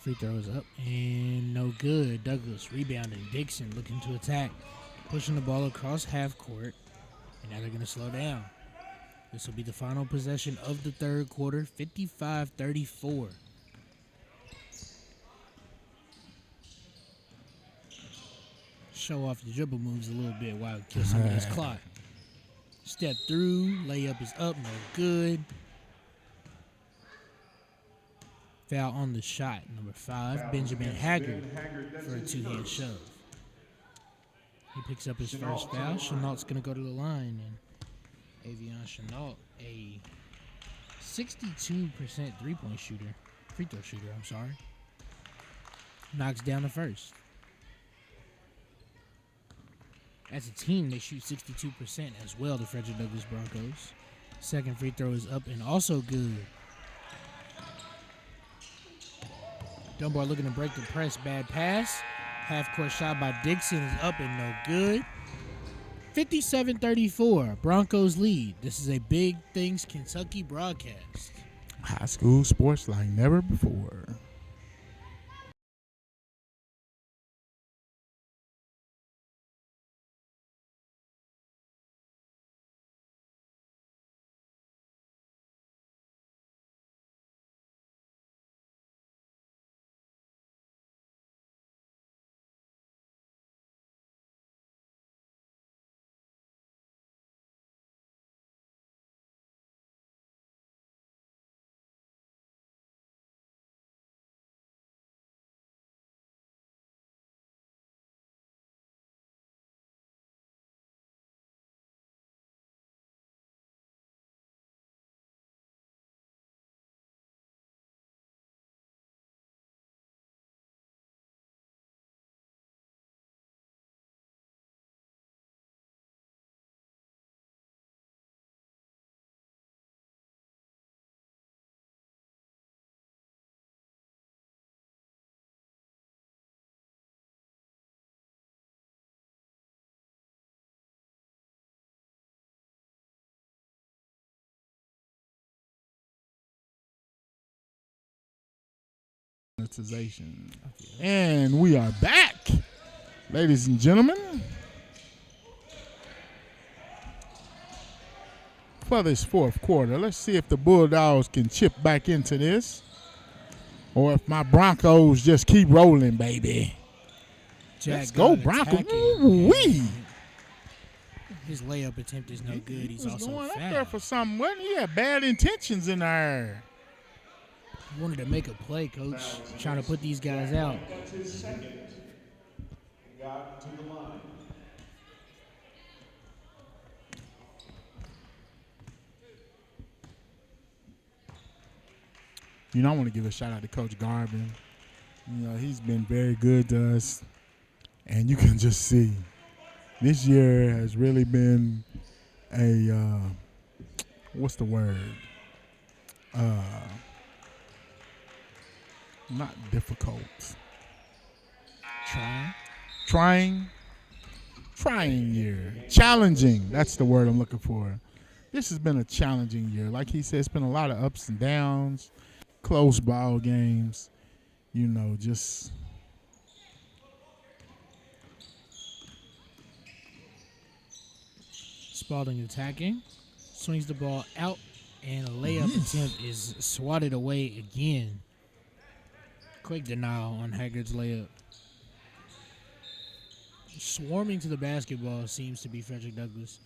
Free throws up and no good. Douglas rebounding. Dixon looking to attack. Pushing the ball across half court. And now they're going to slow down. This will be the final possession of the third quarter. 55-34. Show off your dribble moves a little bit while it kills some of this clock. Step through. Layup is up. No good. Foul on the shot, number 5, Benjamin Haggard for a two-hand shove. He picks up his first foul. Chenault's going to go to the line, and Avion Chenault, a 62% three-point shooter, free throw shooter, I'm sorry, knocks down the first. As a team, they shoot 62% as well, the Frederick Douglass Broncos. Second free throw is up and also good. Dunbar looking to break the press. Bad pass. Half-court shot by Dixon is up and no good. 57-34. Broncos lead. This is a Big Things Kentucky broadcast. High school sports like never before. monetization. And we are back, ladies and gentlemen, for this fourth quarter. Let's see if the Bulldogs can chip back into this, or if my Broncos just keep rolling, baby. Let's go, Broncos. Woo-wee. His layup attempt is no good. He's also going fouled. up there for something. Wasn't he? Had bad intentions in there. He wanted to make a play, Coach. Trying to put these guys out. That's his second. He got to the line. You know, I want to give a shout out to Coach Garvin. You know, he's been very good to us. And you can just see this year has really been a, what's the word? Not difficult. Trying year. Challenging. That's the word I'm looking for. This has been a challenging year. Like he said, it's been a lot of ups and downs, close ball games, you know, just Spalding attacking. Swings the ball out, and a layup attempt is swatted away again. Quick denial on Haggard's layup. Swarming to the basketball seems to be Fredrick Douglass.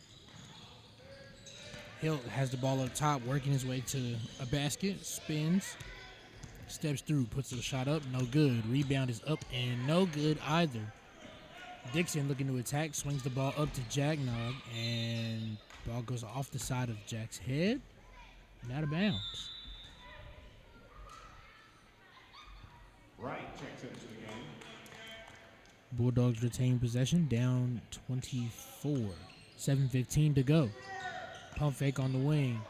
Hilt has the ball up top, working his way to a basket, spins, steps through, puts the shot up, no good. Rebound is up and no good either. Dixon looking to attack, swings the ball up to Jacknog, and ball goes off the side of Jack's head and out of bounds. Wright checks into the game. Bulldogs retain possession, down 24. 7:15 to go. Pump fake on the wing.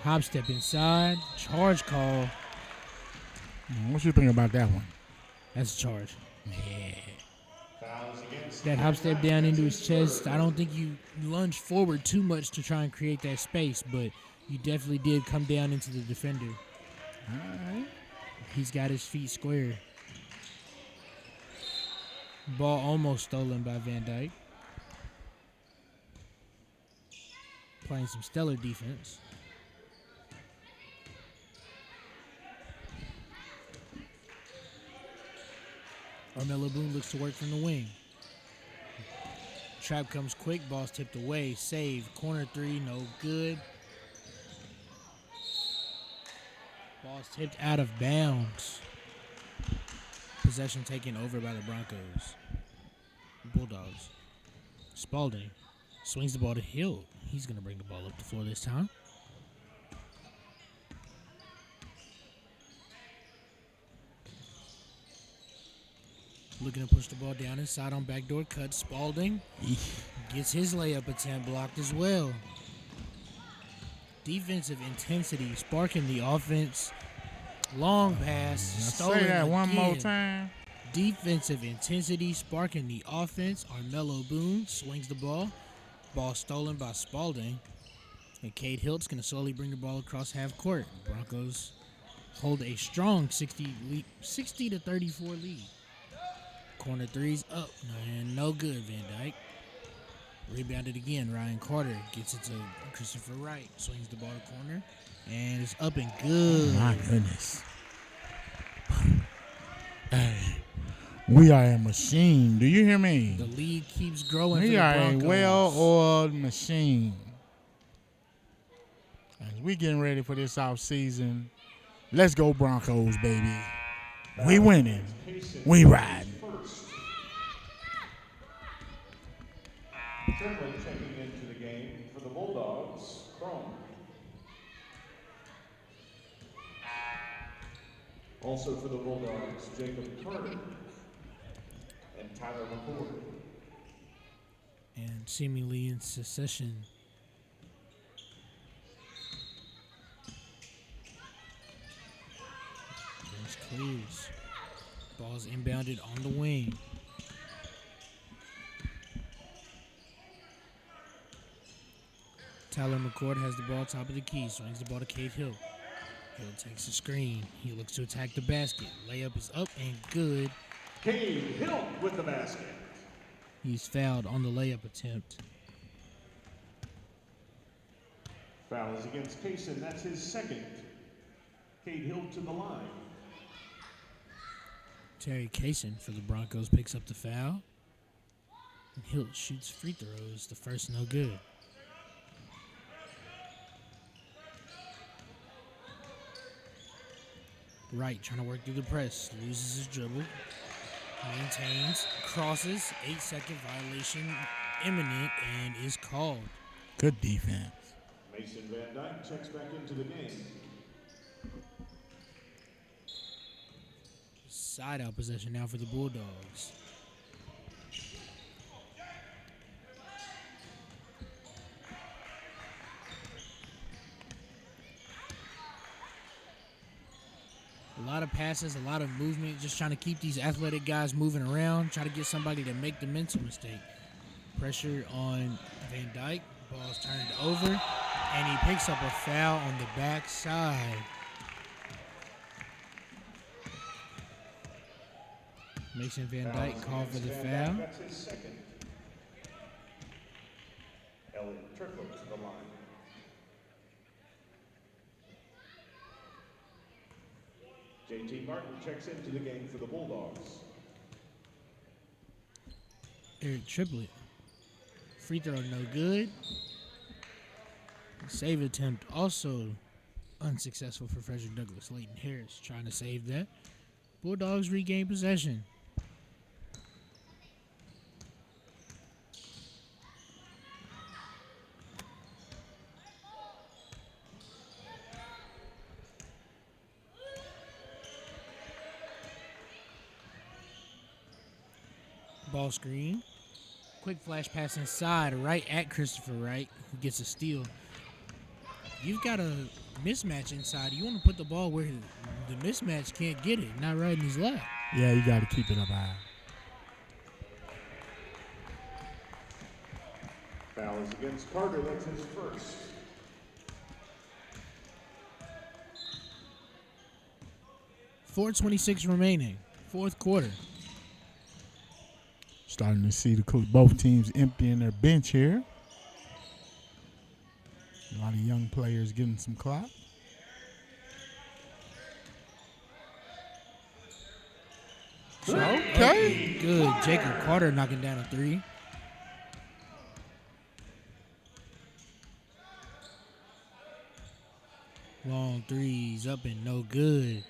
Hop step inside. Charge call. what you think about that one? That's a charge. Yeah. Fouls against That hop step down into his chest. I don't think you lunged forward too much to try and create that space, but you definitely did come down into the defender. All right. He's got his feet square. Ball almost stolen by Van Dyke. Playing some stellar defense. Armello Boone looks to work from the wing. Trap comes quick, ball's tipped away, save, corner three, no good. Ball's tipped out of bounds. Possession taken over by the Broncos. Bulldogs. Spalding swings the ball to Hill. He's going to bring the ball up the floor this time. Looking to push the ball down inside on backdoor cut. Spalding gets his layup attempt blocked as well. Defensive intensity sparking the offense. Long pass. Stolen Say that again. one more time. Defensive intensity sparking the offense. Armello Boone swings the ball. Ball stolen by Spalding. And Cade Hilt's going to slowly bring the ball across half court. Broncos hold a strong 60 to 34 lead. Corner three's up and no good, Van Dyke. Rebounded again. Ryan Carter gets it to Christopher Wright. Swings the ball to corner. And it's up and good. My goodness. Hey, we are a machine. Do you hear me? The lead keeps growing. We for the are a Broncos. well-oiled machine. As we getting ready for this off season, let's go Broncos, baby. We winning. We riding. Triplet checking into the game for the Bulldogs. Chrome. Also for the Bulldogs, Jacob Carter and Tyler McCord. And seemingly in succession. James clears. Ball's inbounded on the wing. Tyler McCord has the ball top of the key. Swings the ball to Cade Hill. Hill takes the screen. He looks to attack the basket. Layup is up and good. Cade Hill with the basket. He's fouled on the layup attempt. Foul is against Kaysen. That's his second. Cade Hill to the line. Terry Kaysen for the Broncos picks up the foul. And Hill shoots free throws. The first no good. Wright trying to work through the press. Loses his dribble. Maintains. Crosses. 8-second violation imminent and is called. Good defense. Mason Van Dyke checks back into the game. Side out possession now for the Bulldogs. A lot of passes, a lot of movement, just trying to keep these athletic guys moving around, try to get somebody to make the mental mistake. Pressure on Van Dyke, ball's turned over, and he picks up a foul on the backside. Mason Van Dyke called for the foul. That's his second. Elliott Triplett to the line. JT Martin checks into the game for the Bulldogs. Eric Triplett. Free throw no good. Save attempt also unsuccessful for Fredrick Douglass. Leighton Harris trying to save that. Bulldogs regain possession. Ball screen. Quick flash pass inside, right at Christopher Wright, who gets a steal. You've got a mismatch inside. You want to put the ball where the mismatch can't get it, not right in his lap. Yeah, you got to keep it up high. Foul is against Carter. That's his first. .426 remaining, fourth quarter. Starting to see both teams emptying their bench here. A lot of young players getting some clock. Okay. Good. Jacob Carter knocking down a three. Long threes up and no good.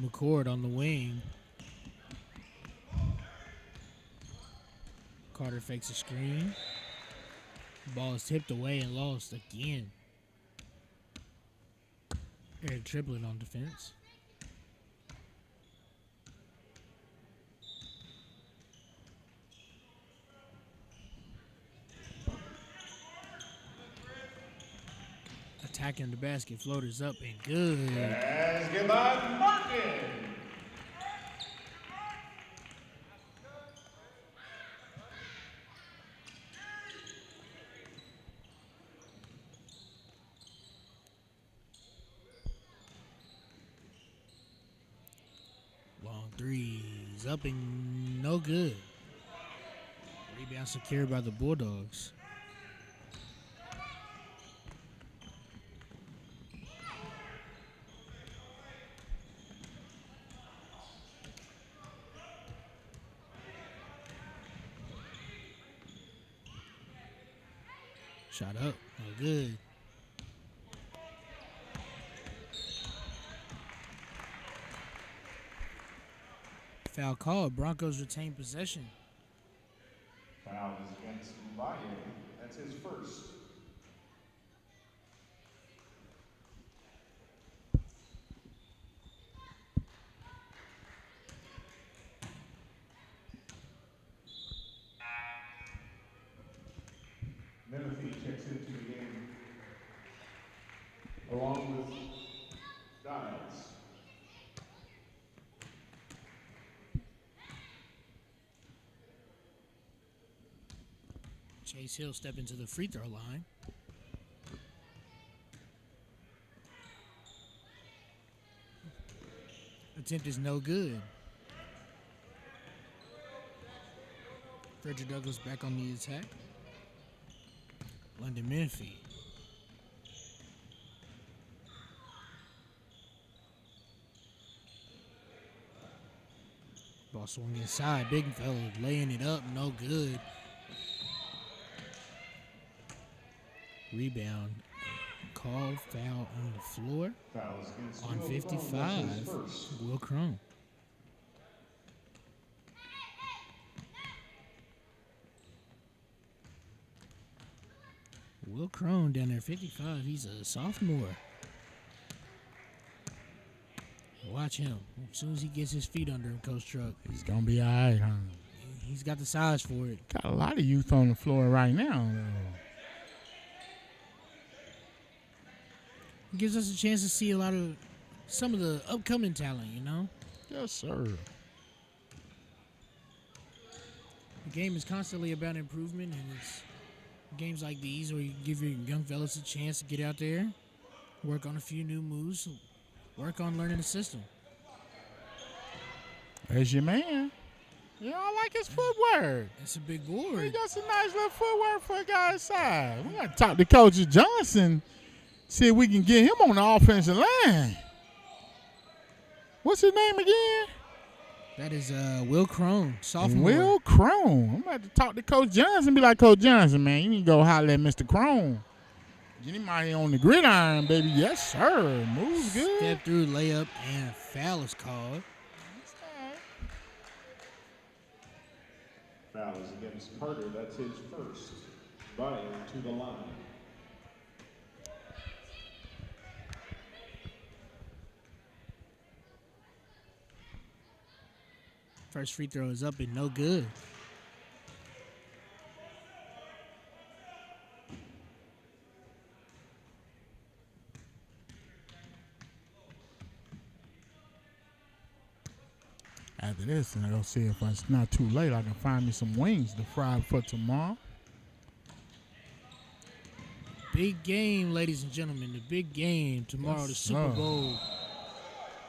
McCord on the wing. Carter fakes a screen. Ball is tipped away and lost again. Eric Triplett on defense. Attacking the basket, floaters up and good. Basket by Martin. Long threes up and no good. Rebound secured by the Bulldogs. Shot up, no good. Foul called. Broncos retain possession. Foul is against Mbaye. That's his first. Menifee checks into the game along with Giles. Chase Hill step into the free throw line. Attempt is no good. Fredrick Douglass back on the attack. London Menifee. Ball swung inside. Big fella laying it up. No good. Rebound. Called foul on the floor. Fouls against On Will 55, Crone, that's his first. Will Crone. Will Crone down there, 55. He's a sophomore. Watch him. As soon as he gets his feet under him, Coach Truck, He's going to be all right, huh? he's got the size for it. Got a lot of youth on the floor right now, though. It gives us a chance to see some of the upcoming talent, you know? Yes, sir. The game is constantly about improvement, and it's games like these where you give your young fellas a chance to get out there, work on a few new moves, work on learning the system. There's your man. You know, I like his footwork. That's a big He board. got some nice little footwork for a guy's size. We got to talk to Coach Johnson, see if we can get him on the offensive line. What's his name again? That is Will Crone, sophomore. Will Crone. I'm about to talk to Coach Johnson and be like, Coach Johnson, man, you need to go holler at Mr. Crone. Get him out here on the gridiron, baby. Yes, sir. Moves good. Step through, layup, and a foul is called. Fouls against Carter, that's his first. Bio to the line. First free throw is up and no good. After this, and I'll see if it's not too late, I can find me some wings to fry for tomorrow. Big game, ladies and gentlemen. The big game tomorrow, Yes, the Super sir. Bowl.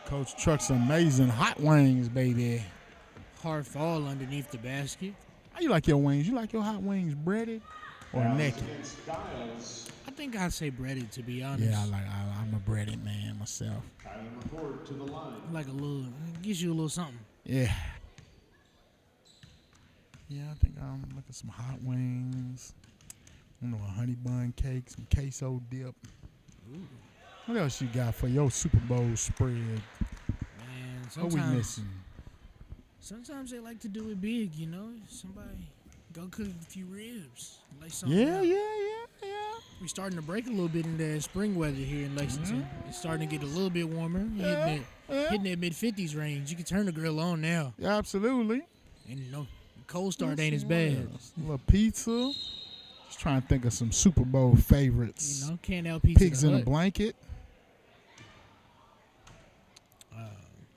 Coach Truck's amazing hot wings, baby. Hard fall underneath the basket. How you like your wings? You like your hot wings breaded or Fouls naked? against Styles. I think I'd say breaded, to be honest. Yeah, I'm a breaded man myself. Tyler McCord to the line. Like a little, it gives you a little something. Yeah. Yeah, I think I'm looking at some hot wings. I don't know, a honey bun cake, some queso dip. Ooh. What else you got for your Super Bowl spread? Man, What we missing? sometimes they like to do it big, you know? Somebody go cook a few ribs. Lay something Yeah, out. yeah. We're starting to break a little bit in the spring weather here in Lexington. It's starting to get a little bit warmer. Yeah. Hitting that mid-50s range. You can turn the grill on now. Yeah, absolutely. And you know, the cold start ain't as What bad. else? A little pizza. Just trying to think of some Super Bowl favorites. You know, can't out pizza. Pigs the in a Hut. blanket.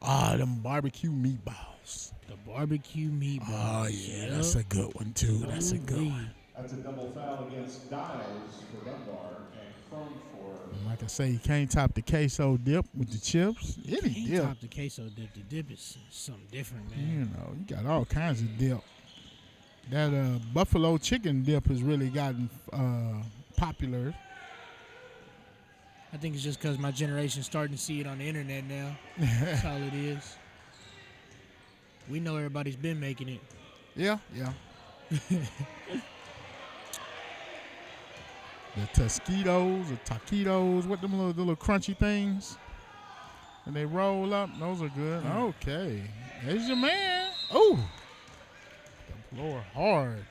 Them barbecue meatballs. The barbecue meatballs. Oh, yeah, that's a good one, too. That's a good Ooh-wee. one. That's a double foul against Dials for Dunbar and Crone for Like I say, you can't top the queso dip with the chips. Any Can't dip. top the queso dip. The dip is something different, man. You know, you got all kinds of dip. That buffalo chicken dip has really gotten popular. I think it's just because my generation's starting to see it on the internet now. That's all it is. We know everybody's been making it. Yeah. The Tosquitos, the taquitos, what them little crunchy things? And they roll up. Those are good. Okay. There's your man. Oh. The floor hard.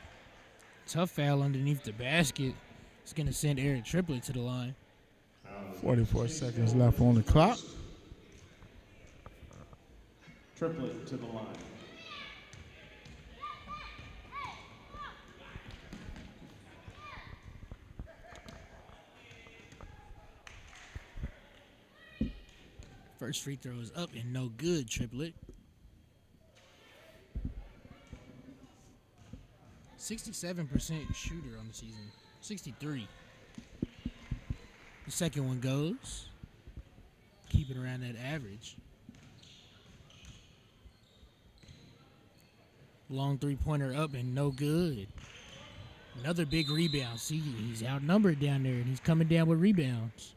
Tough foul underneath the basket. It's going to send Eric Triplett to the line. 44 seconds left on the clock. Triplet to the line. First free throw is up and no good, Triplett. 67% shooter on the season. 63. The second one goes. Keeping around that average. Long three-pointer up and no good. Another big rebound. See, he's outnumbered down there, and he's coming down with rebounds.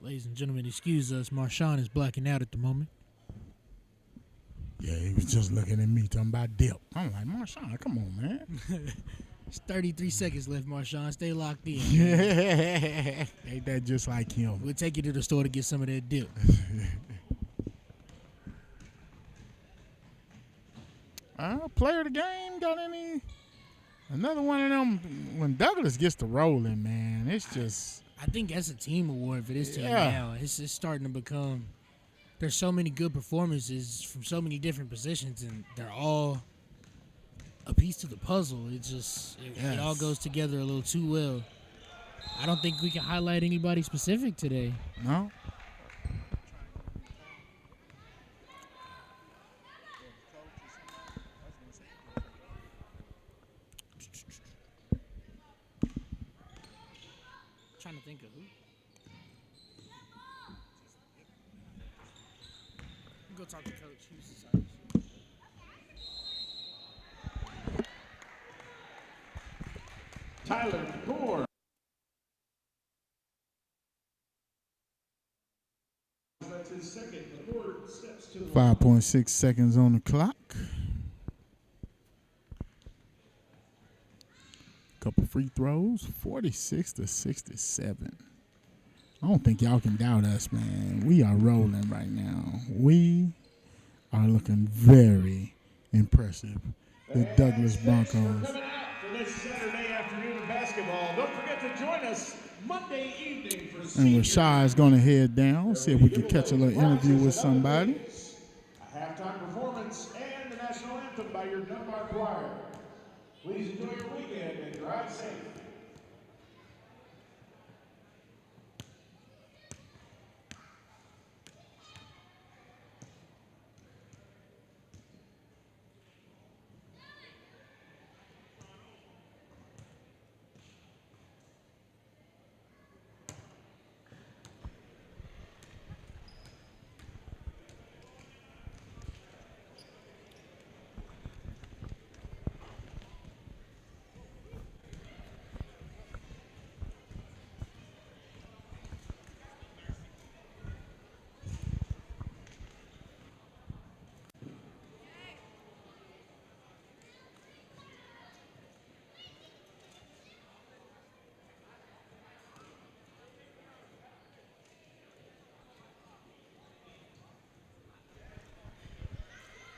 Ladies and gentlemen, excuse us. Marshawn is blacking out at the moment. Yeah, he was just looking at me talking about dip. I'm like, Marshawn, come on, man. It's 33 seconds left, Marshawn. Stay locked in. Yeah. Ain't that just like him? We'll take you to the store to get some of that dip. Player of the game, got any? Another one of them, when Douglas gets to rolling, man, it's just. I think that's a team award for this team now. It's starting to become. There's so many good performances from so many different positions, and they're all a piece to the puzzle. It all goes together a little too well. I don't think we can highlight anybody specific today. No. Trying to think of who. Go talk to Coach. He was decided. Tyler Moore. That's his second. The board steps to the 5.6 seconds on the clock. Couple free throws, 46-67. I don't think y'all can doubt us, man. We are rolling right now. We are looking very impressive. The Douglas Broncos. Coming out for this Saturday afternoon of basketball. Don't forget to join us Monday evening for And Rashad's going to head down, see if we can catch a little interview with somebody. A halftime performance and the national anthem by your Dunbar choir. Please enjoy your weekend and drive safe.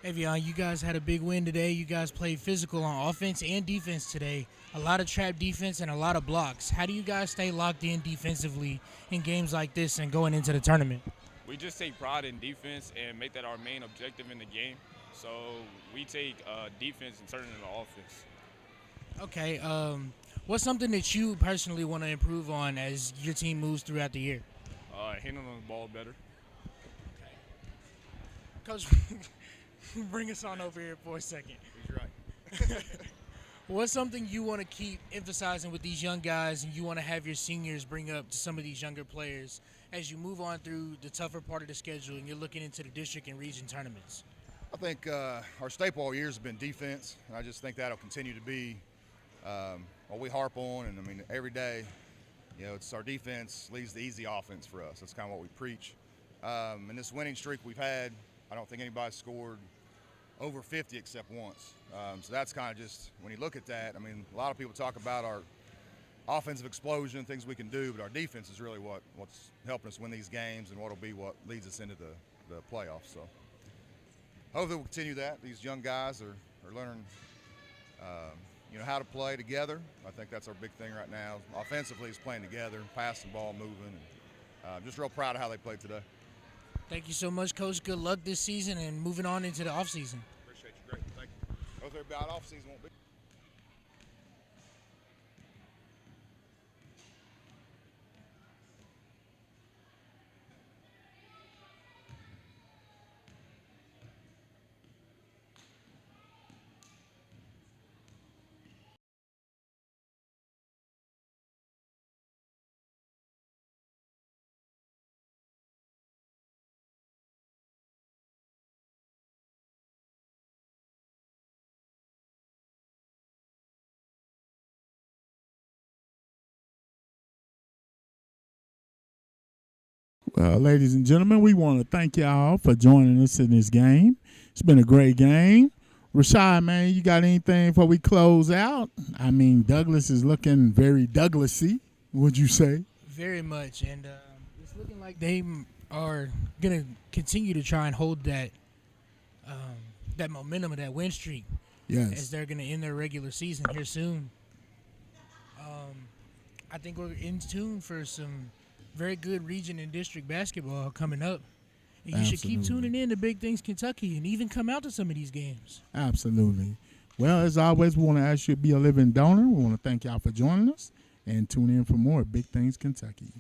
Evian, you guys had a big win today. You guys played physical on offense and defense today. A lot of trap defense and a lot of blocks. How do you guys stay locked in defensively in games like this and going into the tournament? We just take pride in defense and make that our main objective in the game. So we take defense and turn it into offense. Okay. What's something that you personally want to improve on as your team moves throughout the year? Handling the ball better. Coach, bring us on over here for a second. He's right. What's something you want to keep emphasizing with these young guys and you want to have your seniors bring up to some of these younger players as you move on through the tougher part of the schedule and you're looking into the district and region tournaments? I think our staple all year has been defense, and I just think that'll continue to be what we harp on. And, I mean, every day, you know, it's our defense leads the easy offense for us. That's kind of what we preach. And this winning streak we've had, I don't think anybody's scored over 50 except once. So that's kind of just, when you look at that, I mean, a lot of people talk about our offensive explosion, things we can do, but our defense is really what's helping us win these games and what'll be what leads us into the playoffs. So hopefully we'll continue that. These young guys are learning, you know, how to play together. I think that's our big thing right now. Offensively is playing together, passing the ball, moving. And, I'm just real proud of how they played today. Thank you so much, Coach. Good luck this season and moving on into the offseason. Appreciate you. Great. Thank you. Hopefully everybody off season won't be. Well, ladies and gentlemen, we want to thank y'all for joining us in this game. It's been a great game. Rashad, man, you got anything before we close out? I mean, Douglas is looking very Douglas-y, would you say? Very much, and it's looking like they are going to continue to try and hold that that momentum of that win streak. Yes. As they're going to end their regular season here soon. I think we're in tune for some very good region and district basketball coming up. And you should keep tuning in to Big Things Kentucky and even come out to some of these games. Absolutely. Well, as always, we want to ask you to be a living donor. We want to thank y'all for joining us and tune in for more Big Things Kentucky.